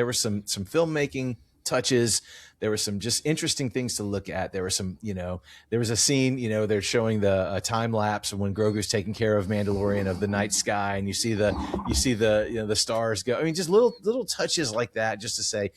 filmmaking touches. There were some just interesting things to look at. There were some, there was a scene, they're showing the time lapse when Grogu's taking care of Mandalorian of the night sky, and you see the the stars go. I mean, just little touches like that, just to say,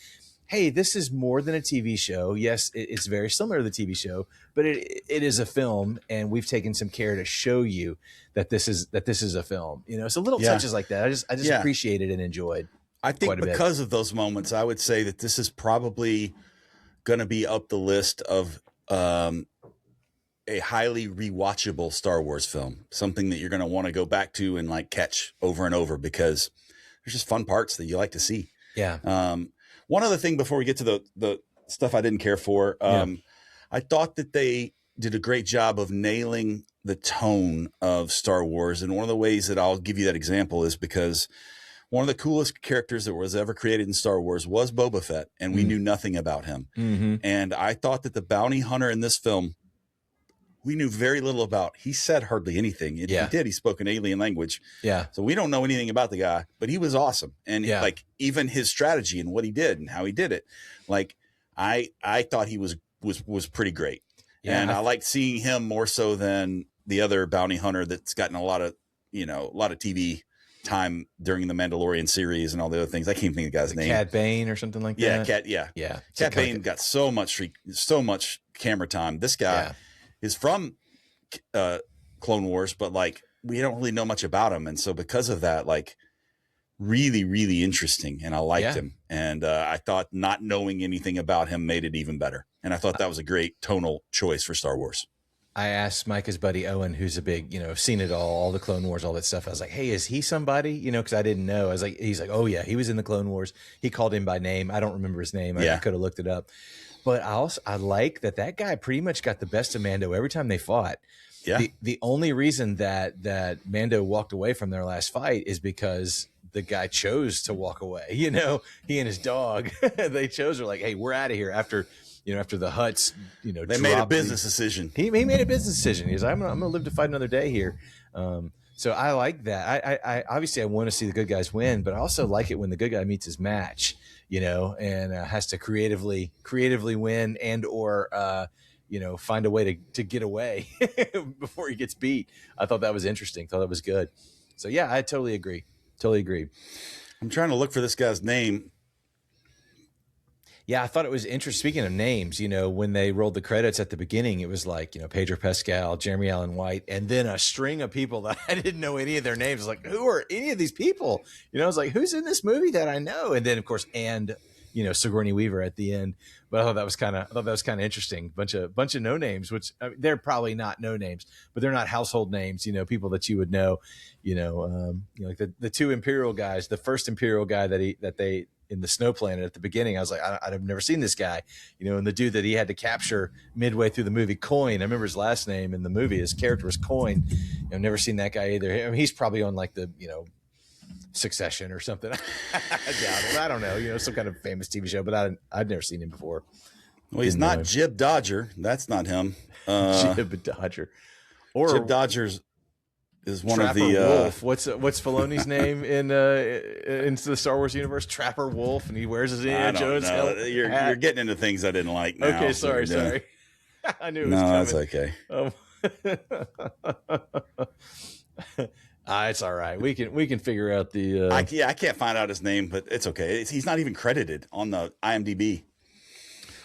hey, this is more than a TV show. Yes, it's very similar to the TV show, but it is a film, and we've taken some care to show you that this is a film. So little touches like that, I just appreciated and enjoyed. I think because of those moments, I would say that this is probably going to be up the list of a highly rewatchable Star Wars film, something that you're going to want to go back to and like catch over and over because there's just fun parts that you like to see. Yeah. One other thing before we get to the stuff I didn't care for, I thought that they did a great job of nailing the tone of Star Wars. And one of the ways that I'll give you that example is because one of the coolest characters that was ever created in Star Wars was Boba Fett, and we knew nothing about him. Mm-hmm. And I thought that the bounty hunter in this film, we knew very little about. He said hardly anything. He did. He spoke an alien language. Yeah. So we don't know anything about the guy, but he was awesome. And like even his strategy and what he did and how he did it, like I thought he was pretty great. Yeah. And I liked seeing him more so than the other bounty hunter that's gotten a lot of TV time during the Mandalorian series and all the other things. I can't think of the guy's name. Cad Bane or something like that. Yeah. Cad Bane got so much camera time. This guy is from Clone Wars, but like we don't really know much about him, and so because of that, like really, really interesting, and I liked him. And I thought not knowing anything about him made it even better. And I thought that was a great tonal choice for Star Wars. I asked Micah's buddy Owen, who's a big, seen it all the Clone Wars, all that stuff. I was like, hey, is he somebody? Because I didn't know. He's like, oh yeah, he was in the Clone Wars. He called him by name. I don't remember his name. I could have looked it up. But I like that guy pretty much got the best of Mando every time they fought. Yeah. The only reason that Mando walked away from their last fight is because the guy chose to walk away. He and his dog, they chose. Are like, hey, we're out of here after the Hutts, they made a business decision. He made a business decision. He's like, I'm gonna live to fight another day here. So I like that. I obviously I want to see the good guys win, but I also like it when the good guy meets his match, and has to creatively win and or find a way to get away before he gets beat. I thought that was interesting. Thought that was good. So yeah, I totally agree. I'm trying to look for this guy's name. Yeah, I thought it was interesting. Speaking of names, when they rolled the credits at the beginning, it was like, Pedro Pascal, Jeremy Allen White, and then a string of people that I didn't know any of their names. I was like, who are any of these people? I was like, who's in this movie that I know? And then, of course, Sigourney Weaver at the end. But I thought that was kind of interesting. Bunch of no names, which they're probably not no names, but they're not household names. People that you would know. Like the two Imperial guys. The first Imperial guy that they in the Snow Planet at the beginning, I was like, I've never seen this guy. And the dude that he had to capture midway through the movie, Coin. I remember his last name in the movie. His character was Coin. I've never seen that guy either. I mean, he's probably on like the Succession or something. I doubt it. I don't know. Some kind of famous TV show, but I'd never seen him before. Well, he's not Jib Dodger. That's not him. Jib Dodger. Or Jib Dodgers is one Trapper of the Wolf. What's Filoni's name into the Star Wars universe? Trapper Wolf, and he wears his Indiana Jones hat. You're getting into things I didn't like now. Okay, sorry. I knew it was coming. That's okay. It's all right. We can figure out the. I can't find out his name, but it's okay. He's not even credited on the IMDb.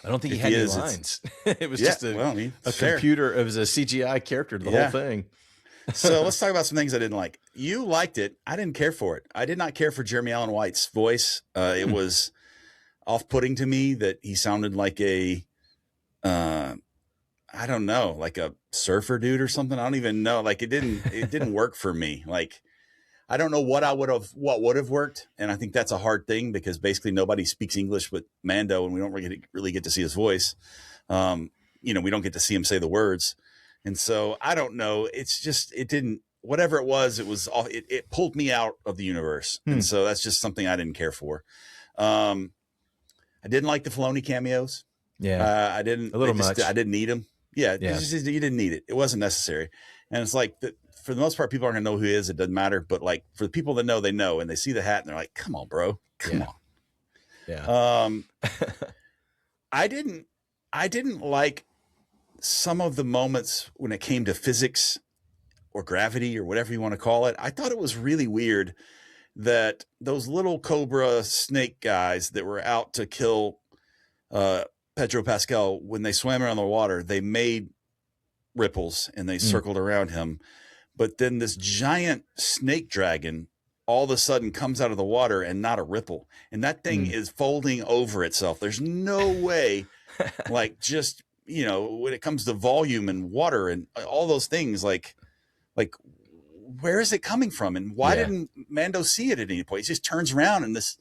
I don't think he had any lines. It was just a computer. It was a CGI character. The whole thing. So let's talk about some things I didn't like. You liked it. I didn't care for it. I did not care for Jeremy Allen White's voice. It was off-putting to me that he sounded like a, I don't know, like a surfer dude or something. I don't even know. Like it didn't work for me. Like, I don't know what would have worked. And I think that's a hard thing because basically nobody speaks English with Mando and we don't really get to see his voice. We don't get to see him say the words. And so I don't know. It's just, it didn't, whatever it was off. It pulled me out of the universe. And so that's just something I didn't care for. I didn't like the Filoni cameos. Yeah. I didn't, a little much. I didn't need them. Yeah. You didn't need it. It wasn't necessary. And it's like, for the most part, people aren't gonna know who he is. It doesn't matter. But like for the people that know, they know, and they see the hat and they're like, come on, bro, come on. Yeah. I didn't like some of the moments when it came to physics or gravity or whatever you want to call it. I thought it was really weird that those little cobra snake guys that were out to kill Pedro Pascal, when they swam around the water, they made ripples and they circled around him. But then this giant snake dragon all of a sudden comes out of the water and not a ripple. And that thing is folding over itself. There's no way, like, just, when it comes to volume and water and all those things, like where is it coming from? And why didn't Mando see it at any point? He just turns around and this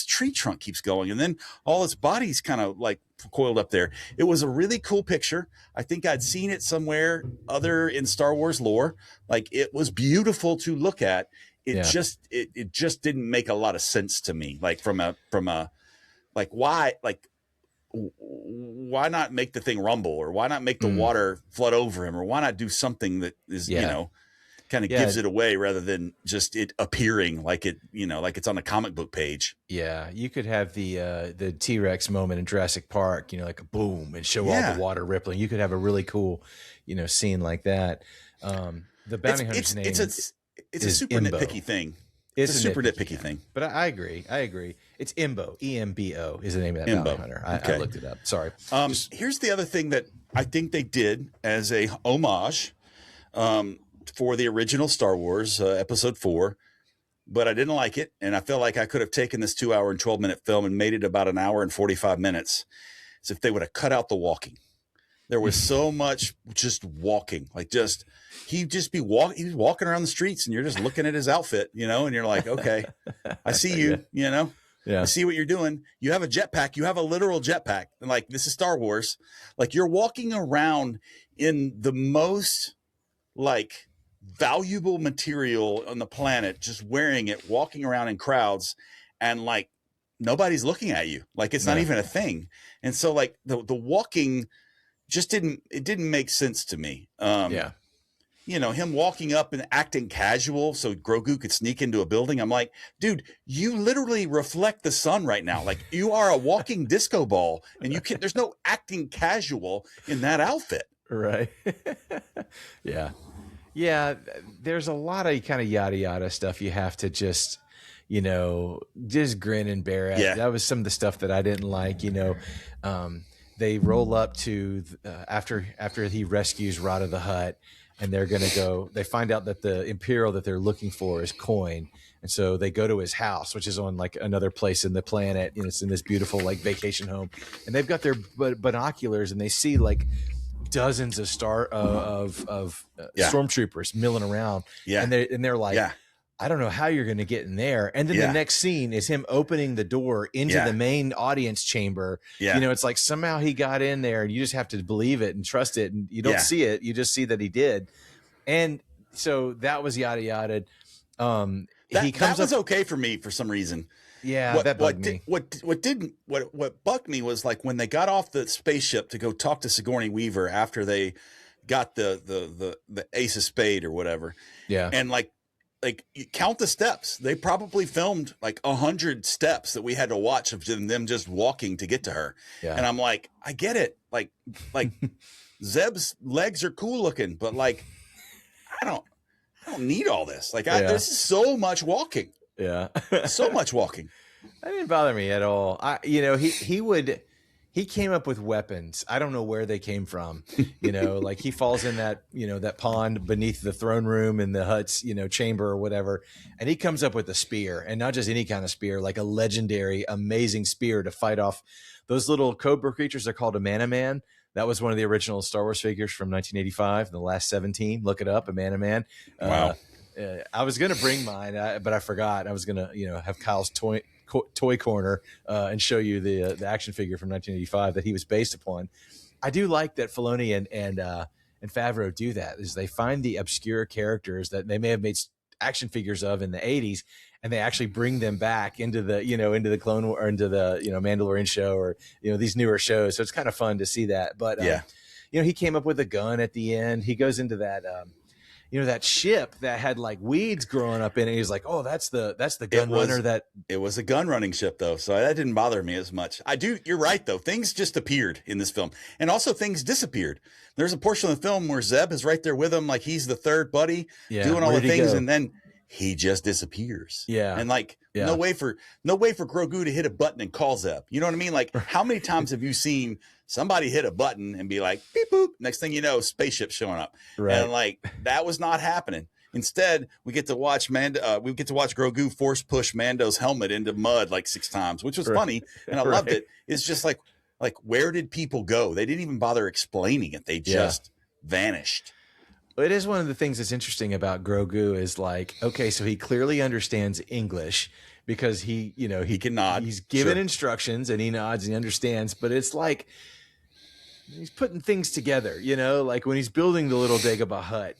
tree trunk keeps going. And then all its body's kind of like coiled up there. It was a really cool picture. I think I'd seen it somewhere other in Star Wars lore. Like, it was beautiful to look at. It just didn't make a lot of sense to me. Like from a like, why not make the thing rumble, or why not make the water flood over him, or why not do something that is, kind of gives it away rather than just it appearing like it, like it's on a comic book page. Yeah. You could have the T-Rex moment in Jurassic Park, like a boom, and show all the water rippling. You could have a really cool, scene like that. The bounty hunter's name it's a super Imbo. Nitpicky thing. It's a super nitpicky thing. But I agree. It's Imbo. EMBO is the name of that bounty hunter. I looked it up. Sorry. Here's the other thing that I think they did as a homage for the original Star Wars episode 4, but I didn't like it. And I felt like I could have taken this 2-hour and 12-minute film and made it about an hour and 45 minutes, as if they would have cut out the walking. There was so much just walking, like he'd be walking around the streets and you're just looking at his outfit, and you're like, okay, I see you, I see what you're doing. You have a jetpack, you have a literal jetpack. And like, this is Star Wars. Like, you're walking around in the most like valuable material on the planet, just wearing it, walking around in crowds, and like nobody's looking at you. Like, it's not even a thing. And so like the walking just didn't make sense to me. Him walking up and acting casual so Grogu could sneak into a building. I'm like, dude, you literally reflect the sun right now. Like, you are a walking disco ball, and there's no acting casual in that outfit. Right. Yeah. There's a lot of kind of yada yada stuff you have to just grin and bear at. That was some of the stuff that I didn't like. They roll up to after he rescues Rada the Hutt, and they're going to go. They find out that the Imperial that they're looking for is Coin, and so they go to his house, which is on like another place in the planet. It's in this beautiful like vacation home, and they've got their binoculars, and they see like dozens of stormtroopers milling around. And they're like, I don't know how you're going to get in there. And then the next scene is him opening the door into the main audience chamber. It's like somehow he got in there, and you just have to believe it and trust it. And you don't see it. You just see that he did. And so that was yada yada. That was okay for me for some reason. Yeah, that bugged me. What bugged me was like when they got off the spaceship to go talk to Sigourney Weaver after they got the Ace of Spade or whatever. Yeah, and like you count the steps. They probably filmed like 100 steps that we had to watch of them just walking to get to her. Yeah, and I'm like, I get it. Like Zeb's legs are cool looking, but like I don't need all this. Like this is so much walking. Yeah. So much walking. That didn't bother me at all. He came up with weapons. I don't know where they came from. Like he falls in that, that pond beneath the throne room in the Hutt's, chamber or whatever. And he comes up with a spear, and not just any kind of spear, like a legendary, amazing spear to fight off those little cobra creatures. They're called a Man. That was one of the original Star Wars figures from 1985, the last 17. Look it up, a Man. Wow. I was going to bring mine, but I forgot. I was going to, have Kyle's toy corner and show you the action figure from 1985 that he was based upon. I do like that Filoni and Favreau do that. Is they find the obscure characters that they may have made action figures of in the 80s, and they actually bring them back into the into the Clone War, or into the Mandalorian show, or these newer shows. So it's kind of fun to see that. But he came up with a gun at the end. He goes into that. That ship that had like weeds growing up in it. He's like, oh, that's the gun runner. It was a gun running ship though. So that didn't bother me as much. You're right though. Things just appeared in this film, and also things disappeared. There's a portion of the film where Zeb is right there with him. Like he's the third buddy doing all the things. And then he just disappears. Yeah. And no way for Grogu to hit a button and call Zeb. You know what I mean? Like how many times have you seen somebody hit a button and be like, beep, boop. Next thing you know, spaceship showing up. Right. And like, that was not happening. Instead, we get to watch Grogu force push Mando's helmet into mud like 6 times, which was funny. And I loved it. It's just like, where did people go? They didn't even bother explaining it. They just vanished. It is one of the things that's interesting about Grogu is like, okay, so he clearly understands English because he can nod. He's given instructions and he nods and he understands, but it's like he's putting things together, like when he's building the little Dagobah hut,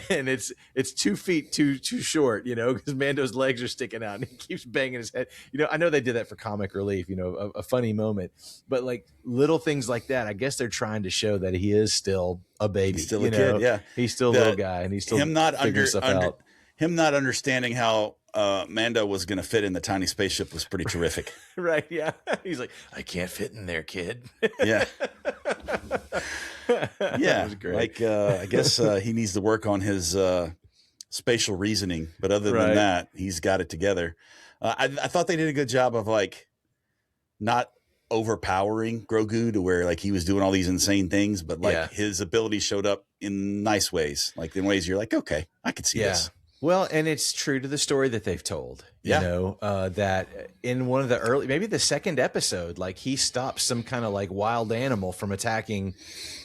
and it's 2 feet too short, because Mando's legs are sticking out and he keeps banging his head. I know they did that for comic relief, a funny moment, but like little things like that, I guess they're trying to show that he is still a baby. He's still a kid, yeah. He's still a little guy, and he's still him not understanding how Mando was going to fit in the tiny spaceship was pretty terrific. Right, yeah. He's like, I can't fit in there, kid. Yeah. Yeah. That was great. I guess he needs to work on his spatial reasoning, but other than that, he's got it together. I thought they did a good job of like not overpowering Grogu to where like he was doing all these insane things, but like his ability showed up in nice ways, like in ways you're like, okay, I can see this. Well, and it's true to the story that they've told, that in one of the early, maybe the second episode, like he stops some kind of like wild animal from attacking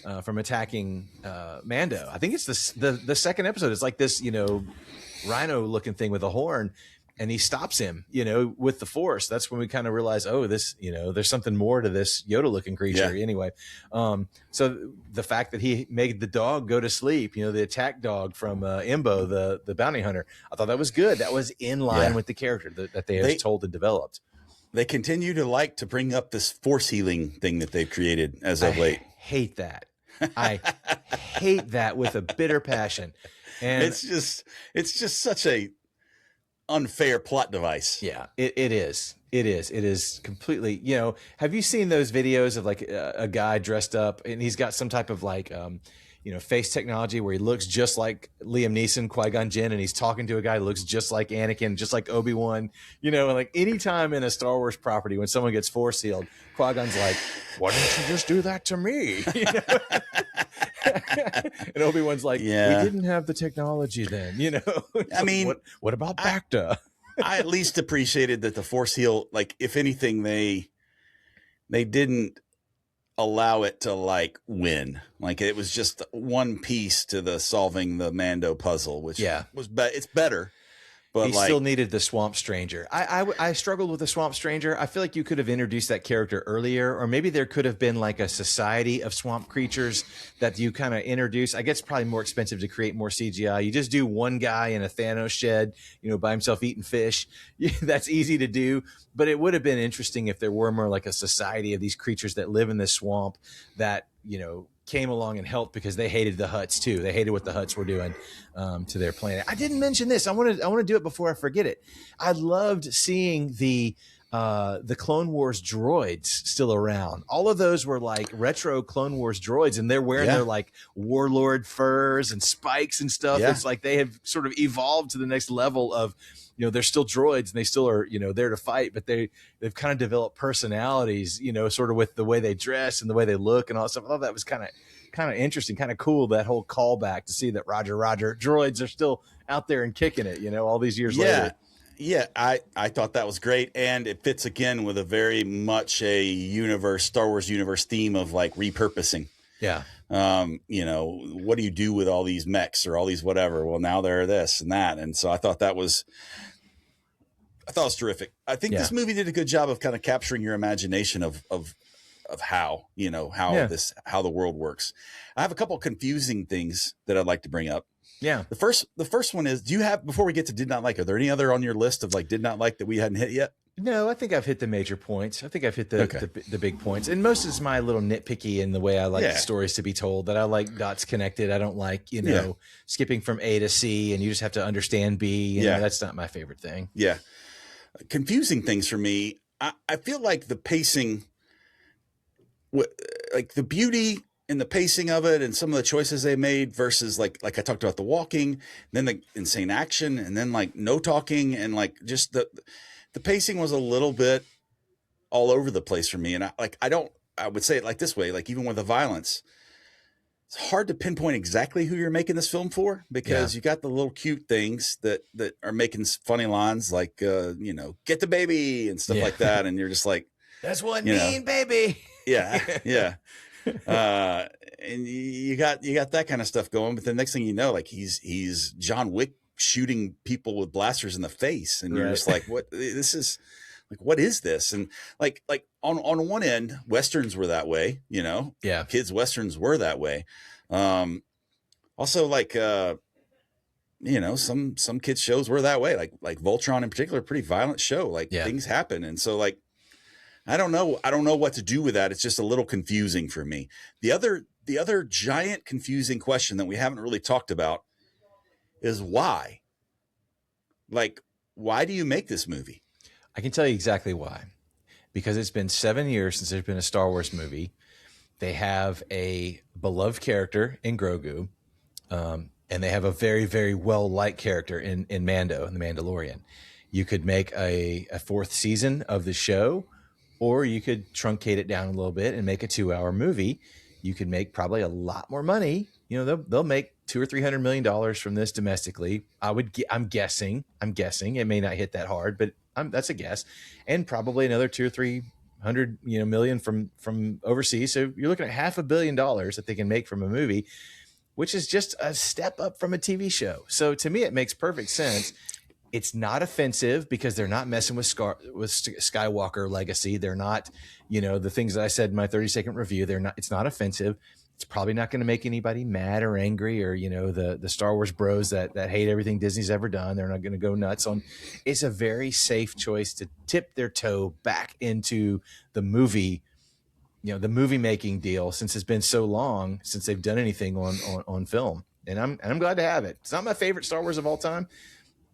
Mando. I think it's the second episode. It's like this, rhino looking thing with a horn, and he stops him, with the Force. That's when we kind of realize, oh, this, there's something more to this Yoda looking creature. Anyway. So the fact that he made the dog go to sleep, the attack dog from Imbo, the bounty hunter, I thought that was good. That was in line with the character that they have told and developed. They continue to like to bring up this force healing thing that they've created as of late. Hate that. I hate that with a bitter passion. And it's just such a unfair plot device. Yeah, it is. It is completely, have you seen those videos of like a guy dressed up and he's got some type of like, face technology where he looks just like Liam Neeson, Qui-Gon Jinn, and he's talking to a guy who looks just like Anakin, just like Obi-Wan, like anytime in a Star Wars property, when someone gets force healed, Qui-Gon's like, why didn't you just do that to me? And Obi-Wan's like, we didn't have the technology then, I mean, what about Bacta? I at least appreciated that the force heal, like if anything, they didn't allow it to like win. Like it was just one piece to the solving the Mando puzzle, which it's better, But he still needed the swamp stranger. I struggled with the swamp stranger. I feel like you could have introduced that character earlier, or maybe there could have been like a society of swamp creatures that you kind of introduce. I guess it's probably more expensive to create more CGI. You just do one guy in a Thanos shed, by himself eating fish. That's easy to do, but it would have been interesting if there were more like a society of these creatures that live in this swamp that, came along and helped because they hated the Hutts too. They hated what the Hutts were doing to their planet. I didn't mention this. I want to do it before I forget it. I loved seeing the Clone Wars droids still around. All of those were like retro Clone Wars droids, and they're wearing their like warlord furs and spikes and stuff. Yeah. It's like they have sort of evolved to the next level of, they're still droids and they still are, there to fight, but they've kind of developed personalities, sort of with the way they dress and the way they look and all that stuff. I thought that was kind of interesting, kind of cool, that whole callback to see that Roger droids are still out there and kicking it, all these years later. Yeah, I thought that was great, and it fits again with a very much a Star Wars universe theme of like repurposing. Yeah. What do you do with all these mechs or all these whatever? Well, now they're this and that, and so I thought it was terrific. I think this movie did a good job of kind of capturing your imagination of how how the world works. I have a couple confusing things that I'd like to bring up. Yeah. The first one is, before we get to did not like, are there any other on your list of like did not like that we hadn't hit yet? No, I think I've hit the major points. I think I've hit the big points. And most is my little nitpicky in the way I like the stories to be told, that I like dots connected. I don't like, skipping from A to C and you just have to understand B. That's not my favorite thing. Yeah. Confusing things for me. I feel like the pacing, like the beauty and the pacing of it and some of the choices they made versus like I talked about the walking, then the insane action, and then like no talking, and like just the pacing was a little bit all over the place for me. And I would say it like this way, like even with the violence, it's hard to pinpoint exactly who you're making this film for, because you got the little cute things that are making funny lines like, get the baby and stuff like that. And you're just like, that's one mean baby. Yeah. Yeah. And you got that kind of stuff going, but the next thing you know, like he's John Wick shooting people with blasters in the face, and you're just like, what this is and like on one end, westerns were that way, kids westerns were that way. Also like some kids shows were that way, like Voltron in particular, pretty violent show, like things happen, and so like I don't know what to do with that. It's just a little confusing for me. The other giant confusing question that we haven't really talked about is why. Like, why do you make this movie? I can tell you exactly why. Because it's been 7 years since there's been a Star Wars movie. They have a beloved character in Grogu, and they have a very, very well-liked character in Mando, in The Mandalorian. You could make a fourth season of the show, or you could truncate it down a little bit and make a 2-hour movie. You could make probably a lot more money. They'll make $200 or $300 million from this domestically. I'm guessing it may not hit that hard, but that's a guess, and probably another 200 or 300 million from overseas. So you're looking at $500 million that they can make from a movie, which is just a step up from a TV show. So to me, it makes perfect sense. It's not offensive because they're not messing with Skywalker legacy. They're not, the things that I said in my 30-second review. It's not offensive. It's probably not going to make anybody mad or angry, or, the Star Wars bros that hate everything Disney's ever done. They're not going to go nuts on. It's a very safe choice to tip their toe back into the movie, the movie making deal, since it's been so long since they've done anything on film. And I'm glad to have it. It's not my favorite Star Wars of all time,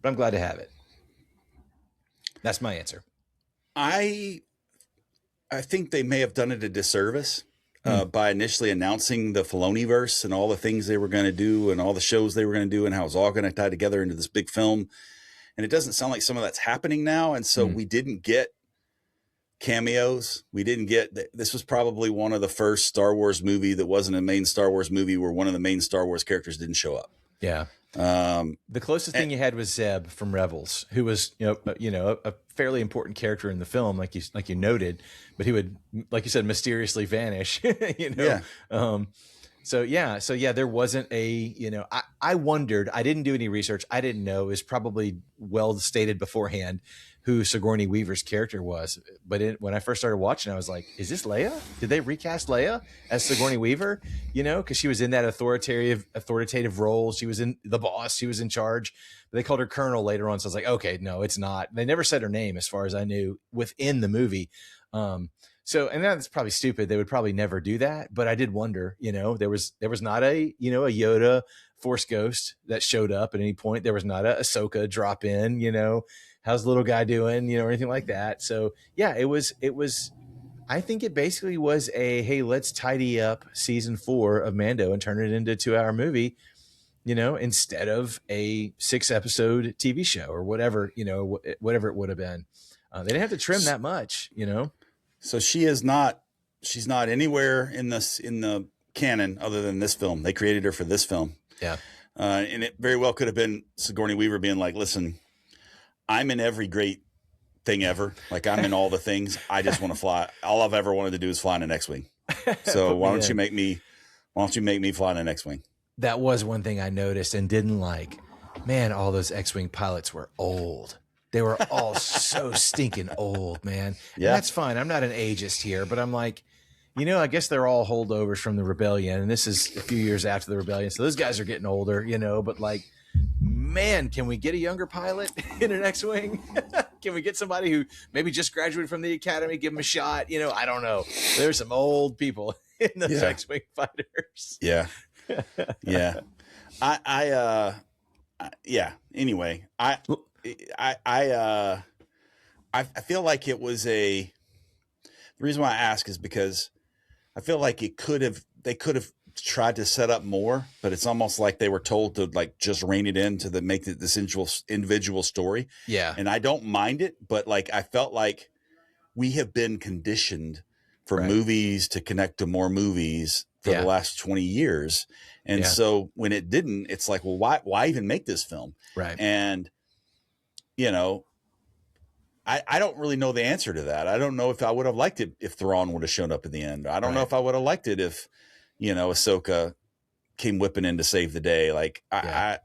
but I'm glad to have it. That's my answer. I think they may have done it a disservice by initially announcing the Filoniverse and all the things they were going to do and all the shows they were going to do and how it was all going to tie together into this big film. And it doesn't sound like some of that's happening now. And so we didn't get cameos. This was probably one of the first Star Wars movie that wasn't a main Star Wars movie where one of the main Star Wars characters didn't show up. Yeah. The closest thing you had was Zeb from Rebels, who was, a fairly important character in the film, like you noted, but he would, like you said, mysteriously vanish, So yeah, there wasn't I wondered, I didn't do any research. I didn't know, it was probably well stated beforehand who Sigourney Weaver's character was. But when I first started watching, I was like, is this Leia? Did they recast Leia as Sigourney Weaver? Because she was in that authoritative role. She was in the boss. She was in charge. But they called her Colonel later on. So I was like, okay, no, it's not. They never said her name as far as I knew within the movie. So, and that's probably stupid. They would probably never do that. But I did wonder, there was not a Yoda Force ghost that showed up at any point. There was not a Ahsoka drop in, how's the little guy doing, or anything like that. So yeah, it was, I think it basically was hey, let's tidy up season 4 of Mando and turn it into a 2-hour movie, instead of a 6-episode TV show or whatever, whatever it would have been. They didn't have to trim that much, So she's not anywhere in the canon other than this film. They created her for this film. Yeah. And it very well could have been Sigourney Weaver being like, listen, I'm in every great thing ever. Like, I'm in all the things. I just want to fly. All I've ever wanted to do is fly in an X-Wing. So why don't you make me fly in an X-Wing? That was one thing I noticed and didn't like. Man, all those X-Wing pilots were old. They were all so stinking old, man. Yeah. And that's fine. I'm not an ageist here, but I'm like, I guess they're all holdovers from the rebellion. And this is a few years after the rebellion. So those guys are getting older, but like, man, can we get a younger pilot in an X-Wing? Can we get somebody who maybe just graduated from the academy, give them a shot? I don't know. There's some old people in those X-Wing fighters. Yeah. Yeah. Yeah. Anyway, I feel like it was the reason why I ask is because I feel like they could have tried to set up more, but it's almost like they were told to like just rein it in to make this individual story. Yeah. And I don't mind it, but like, I felt like we have been conditioned for movies to connect to more movies for the last 20 years. And so when it didn't, it's like, well, why even make this film? Right. And I don't really know the answer to that. I don't know if I would have liked it if Thrawn would have shown up at the end. I don't know if I would have liked it if, Ahsoka came whipping in to save the day. Like I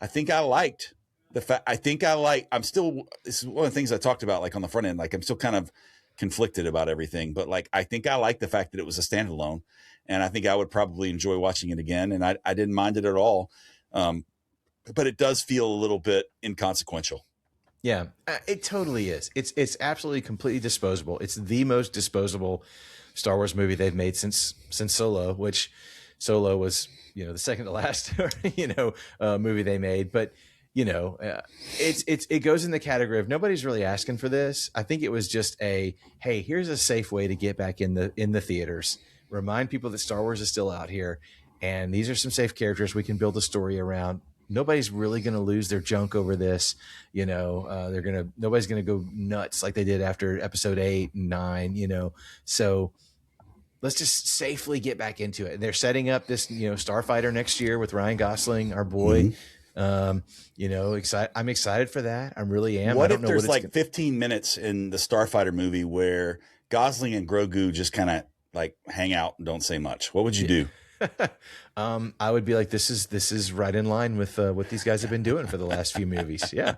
think I liked the fact. This is one of the things I talked about, like on the front end. Like I'm still kind of conflicted about everything, but like I think I like the fact that it was a standalone, and I think I would probably enjoy watching it again. And I didn't mind it at all, but it does feel a little bit inconsequential. Yeah, it totally is. It's absolutely completely disposable. It's the most disposable Star Wars movie they've made since Solo, which Solo was, the second to last, movie they made. But, it goes in the category of nobody's really asking for this. I think it was just hey, here's a safe way to get back in the theaters. Remind people that Star Wars is still out here. And these are some safe characters we can build a story around. Nobody's really going to lose their junk over this. Nobody's going to go nuts like they did after episode 8 and 9, so let's just safely get back into it. And they're setting up this, Starfighter next year with Ryan Gosling, our boy. Mm-hmm. I'm excited for that. I really am. What if there's like 15 minutes in the Starfighter movie where Gosling and Grogu just kind of like hang out and don't say much? What would you do? I would be like, this is right in line with what these guys have been doing for the last few movies. Yeah.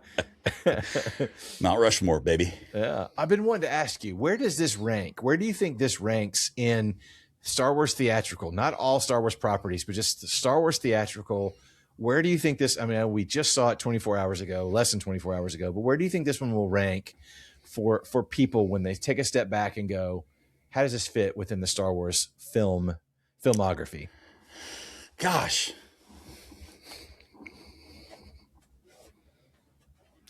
Mount Rushmore, baby. Yeah. I've been wanting to ask you, where does this rank? Where do you think this ranks in Star Wars theatrical? Not all Star Wars properties, but just the Star Wars theatrical. Where do you think this, we just saw it 24 hours ago, less than 24 hours ago, but where do you think this one will rank for people when they take a step back and go, how does this fit within the Star Wars filmography? Gosh,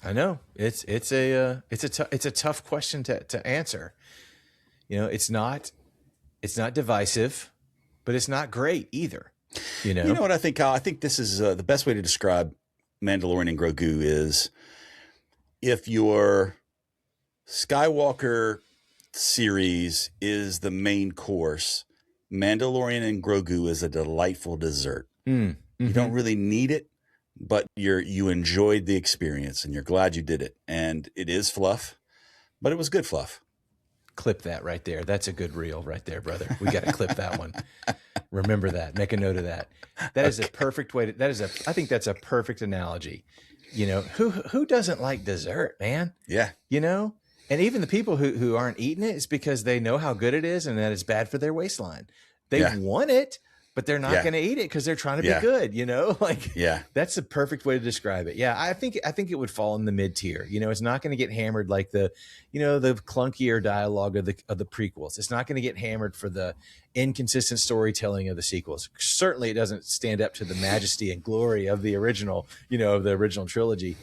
I know it's a tough question to answer. It's not divisive, but it's not great either. You know what I think, Kyle? I think this is the best way to describe Mandalorian and Grogu is if your Skywalker series is the main course, Mandalorian and Grogu is a delightful dessert. Mm-hmm. You don't really need it, but you enjoyed the experience and you're glad you did it. And it is fluff, but it was good fluff. Clip that right there. That's a good reel right there, brother. We got to clip that one. Remember that. Make a note of that. That is a perfect way to, I think that's a perfect analogy. Who doesn't like dessert, man? Yeah. And even the people who aren't eating it, it's because they know how good it is and that it's bad for their waistline. They want it, but they're not going to eat it because they're trying to be good, that's the perfect way to describe it. Yeah. I think it would fall in the mid tier. It's not going to get hammered like the clunkier dialogue of the prequels. It's not going to get hammered for the inconsistent storytelling of the sequels. Certainly it doesn't stand up to the majesty and glory of the original, of the original trilogy.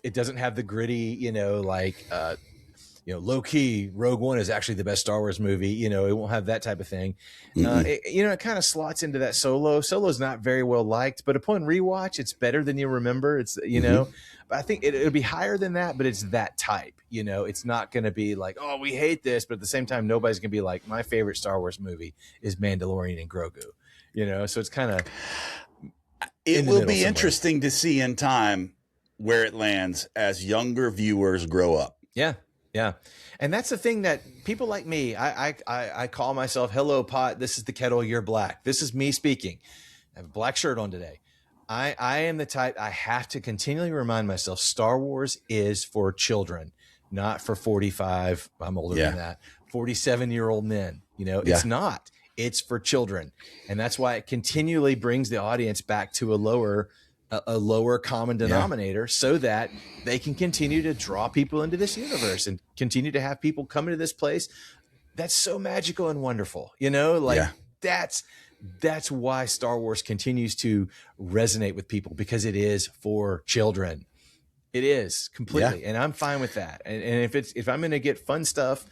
It doesn't have the gritty, low key Rogue One is actually the best Star Wars movie. It won't have that type of thing. It kind of slots into that Solo. Solo's not very well liked, but upon rewatch, it's better than you remember. It's, but I think it'll be higher than that, but it's that type, it's not going to be like, oh, we hate this. But at the same time, nobody's going to be like, my favorite Star Wars movie is Mandalorian and Grogu, so it's kind of, it will be interesting to see in time where it lands as younger viewers grow up. Yeah. Yeah. And that's the thing that people like me, I call myself, hello pot. This is the kettle. You're black. This is me speaking. I have a black shirt on today. I am the type, I have to continually remind myself, Star Wars is for children, not for 45. I'm older than that. 47-year-old men, it's not, it's for children. And that's why it continually brings the audience back to a lower common denominator so that they can continue to draw people into this universe and continue to have people come into this place. That's so magical and wonderful, that's why Star Wars continues to resonate with people, because it is for children. It is completely. And I'm fine with that. And if I'm going to get fun stuff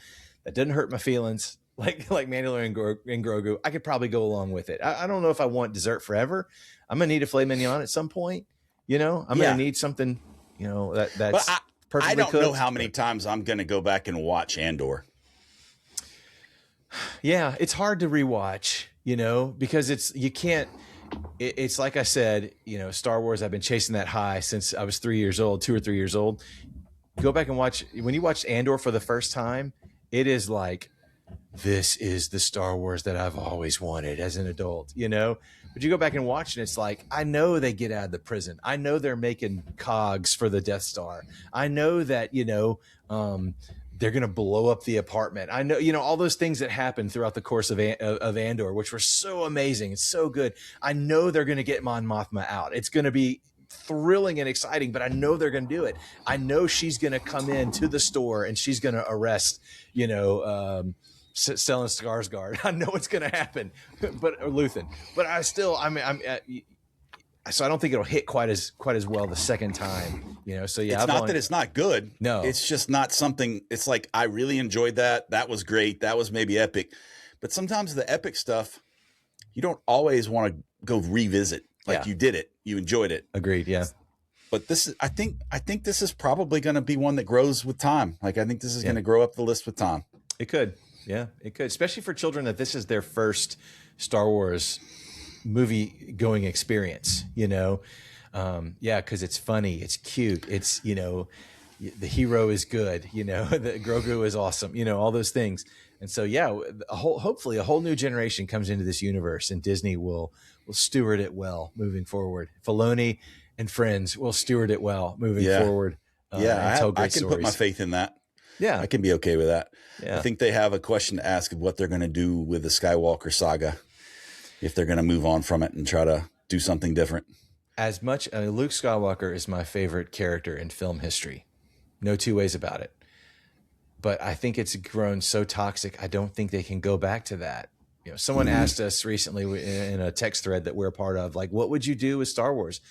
that doesn't hurt my feelings, like Mandalorian and Grogu, I could probably go along with it. I don't know if I want dessert forever. I'm going to need a filet mignon at some point. I'm going to need something, that's perfectly I don't cooked. know how many times I'm going to go back and watch Andor. Yeah, it's hard to rewatch, because it's like I said, Star Wars, I've been chasing that high since I was 2 or 3 years old. Go back and watch, when you watch Andor for the first time, it is like, this is the Star Wars that I've always wanted as an adult, But you go back and watch and it's like, I know they get out of the prison. I know they're making cogs for the Death Star. I know that, they're going to blow up the apartment. I know, all those things that happen throughout the course of Andor, which were so amazing. It's so good. I know they're going to get Mon Mothma out. It's going to be thrilling and exciting, but I know they're going to do it. I know she's going to come into the store and she's going to arrest, Stellan Skarsgård. I know it's going to happen, or Luthen. But so I don't think it'll hit quite as well the second time, So yeah, it's not that it's not good. No, it's just not something. It's like, I really enjoyed that. That was great. That was maybe epic. But sometimes the epic stuff, you don't always want to go revisit. Like you did it, you enjoyed it. Agreed. Yeah. But this is, I think this is probably going to be one that grows with time. Like, I think this is going to grow up the list with time. It could. Yeah, it could, especially for children that this is their first Star Wars movie going experience, because it's funny, it's cute, it's, the hero is good, the Grogu is awesome, all those things. And so, hopefully a whole new generation comes into this universe and Disney will steward it well moving forward. Filoni and friends will steward it well moving forward. I can put my faith in that. Yeah, I can be okay with that. Yeah. I think they have a question to ask of what they're going to do with the Skywalker saga, if they're going to move on from it and try to do something different. As much, Luke Skywalker is my favorite character in film history. No two ways about it. But I think it's grown so toxic, I don't think they can go back to that. Someone asked us recently in a text thread that we're a part of, like, what would you do with Star Wars?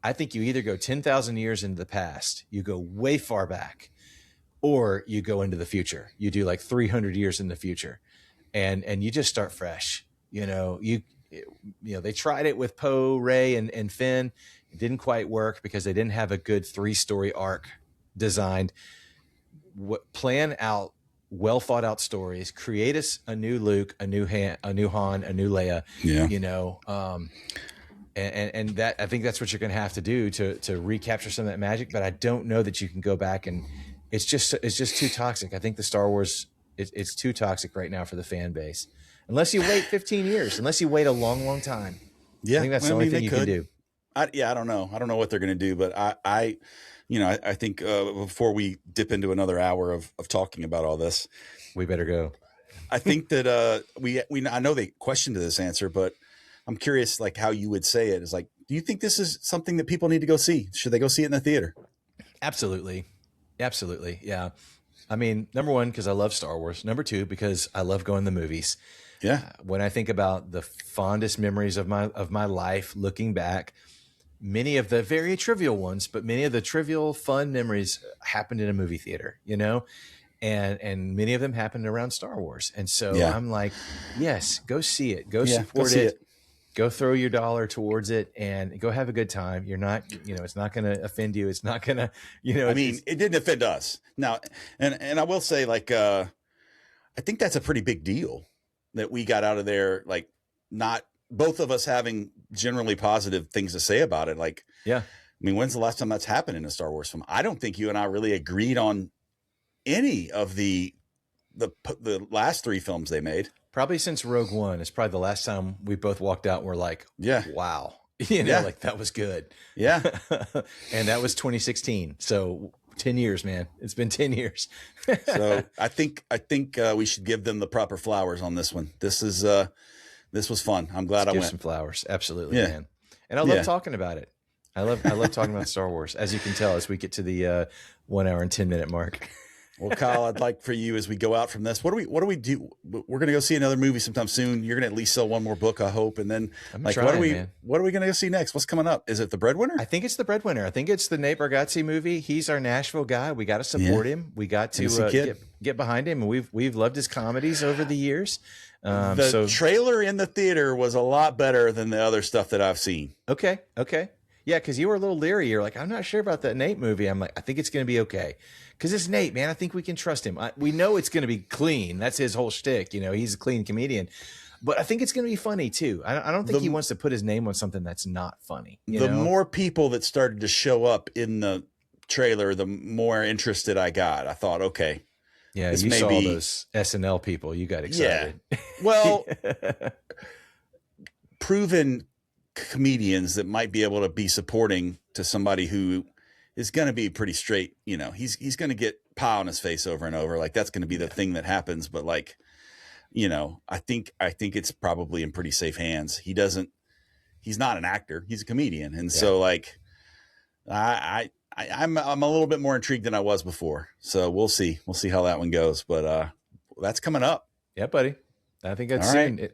I think you either go 10,000 years into the past, you go way far back, or you go into the future. You do like 300 years in the future, and you just start fresh. They tried it with Poe, Rey, and Finn. It didn't quite work because they didn't have a good 3-story arc designed. Plan out well thought out stories. Create us a new Luke, a new Han, a new Leia. Yeah. And that, I think that's what you're going to have to do to recapture some of that magic. But I don't know that you can go back, and it's just too toxic. I think the Star Wars, it's too toxic right now for the fan base. unless you wait 15 years, unless you wait a long, long time. Yeah, I think that's the only thing you can do. I don't know. I don't know what they're going to do, but I think before we dip into another hour of talking about all this, we better go. I think that I know the question to this answer, but I'm curious, like how you would say it is like, do you think this is something that people need to go see? Should they go see it in the theater? Absolutely. Absolutely. Yeah. I mean, number one, because I love Star Wars. Number two, because I love going to the movies. Yeah. When I think about the fondest memories of my life, looking back, many of the very trivial ones, but many of the trivial fun memories happened in a movie theater, you know, and many of them happened around Star Wars. And so I'm like, yes, go see it, go support it. Go throw your dollar towards it and go have a good time. You're not, it's not going to offend you. It's not going to, I mean, it didn't offend us now. And I will say, like, I think that's a pretty big deal that we got out of there. Like, not both of us having generally positive things to say about it. Like, yeah, I mean, when's the last time that's happened in a Star Wars film? I don't think you and I really agreed on any of the last three films they made. Probably since Rogue One. It's probably the last time we both walked out and we're like, wow, like that was good. Yeah. And that was 2016. So 10 years, man. It's been 10 years. So I think we should give them the proper flowers on this one. This was fun. I'm glad I went. Some flowers. Absolutely, man. And I love talking about it. I love talking about Star Wars, as you can tell, as we get to the 1 hour and 10 minute mark. Well, Kyle, I'd like for you, as we go out from this, what do we do? We're going to go see another movie sometime soon. You're going to at least sell one more book, I hope. And then what are we going to go see next? What's coming up? Is it The Breadwinner? I think it's The Breadwinner. I think it's the Nate Bargatze movie. He's our Nashville guy. We got to support him. We got to get behind him. And we've loved his comedies over the years. The trailer in the theater was a lot better than the other stuff that I've seen. Okay. Yeah, because you were a little leery. You're like, I'm not sure about that Nate movie. I'm like, I think it's going to be okay. Because it's Nate, man. I think we can trust him. We know it's going to be clean. That's his whole shtick. He's a clean comedian. But I think it's going to be funny, too. I don't think he wants to put his name on something that's not funny. The more people that started to show up in the trailer, the more interested I got. I thought, okay. Yeah, you saw those SNL people. You got excited. Yeah. Well, proven comedians that might be able to be supporting to somebody who is going to be pretty straight. He's going to get pie on his face over and over. Like, that's going to be the thing that happens. But like, I think it's probably in pretty safe hands. He's not an actor. He's a comedian. And so like, I'm a little bit more intrigued than I was before. So we'll see how that one goes, but that's coming up. Yeah, buddy. I think that's soon. Right.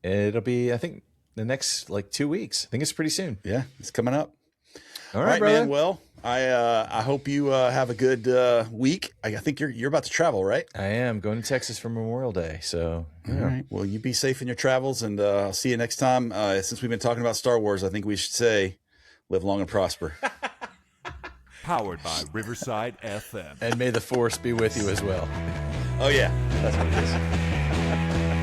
It'll be, I think, the next like 2 weeks. I think it's pretty soon. Yeah, it's coming up. All right, man. Well, I hope you have a good week. I think you're about to travel, right? I am going to Texas for Memorial Day. So, all right. Well, you be safe in your travels, and I'll see you next time. Since we've been talking about Star Wars, I think we should say, live long and prosper. Powered by Riverside FM. And may the Force be with you as well. Oh, yeah. That's what it is.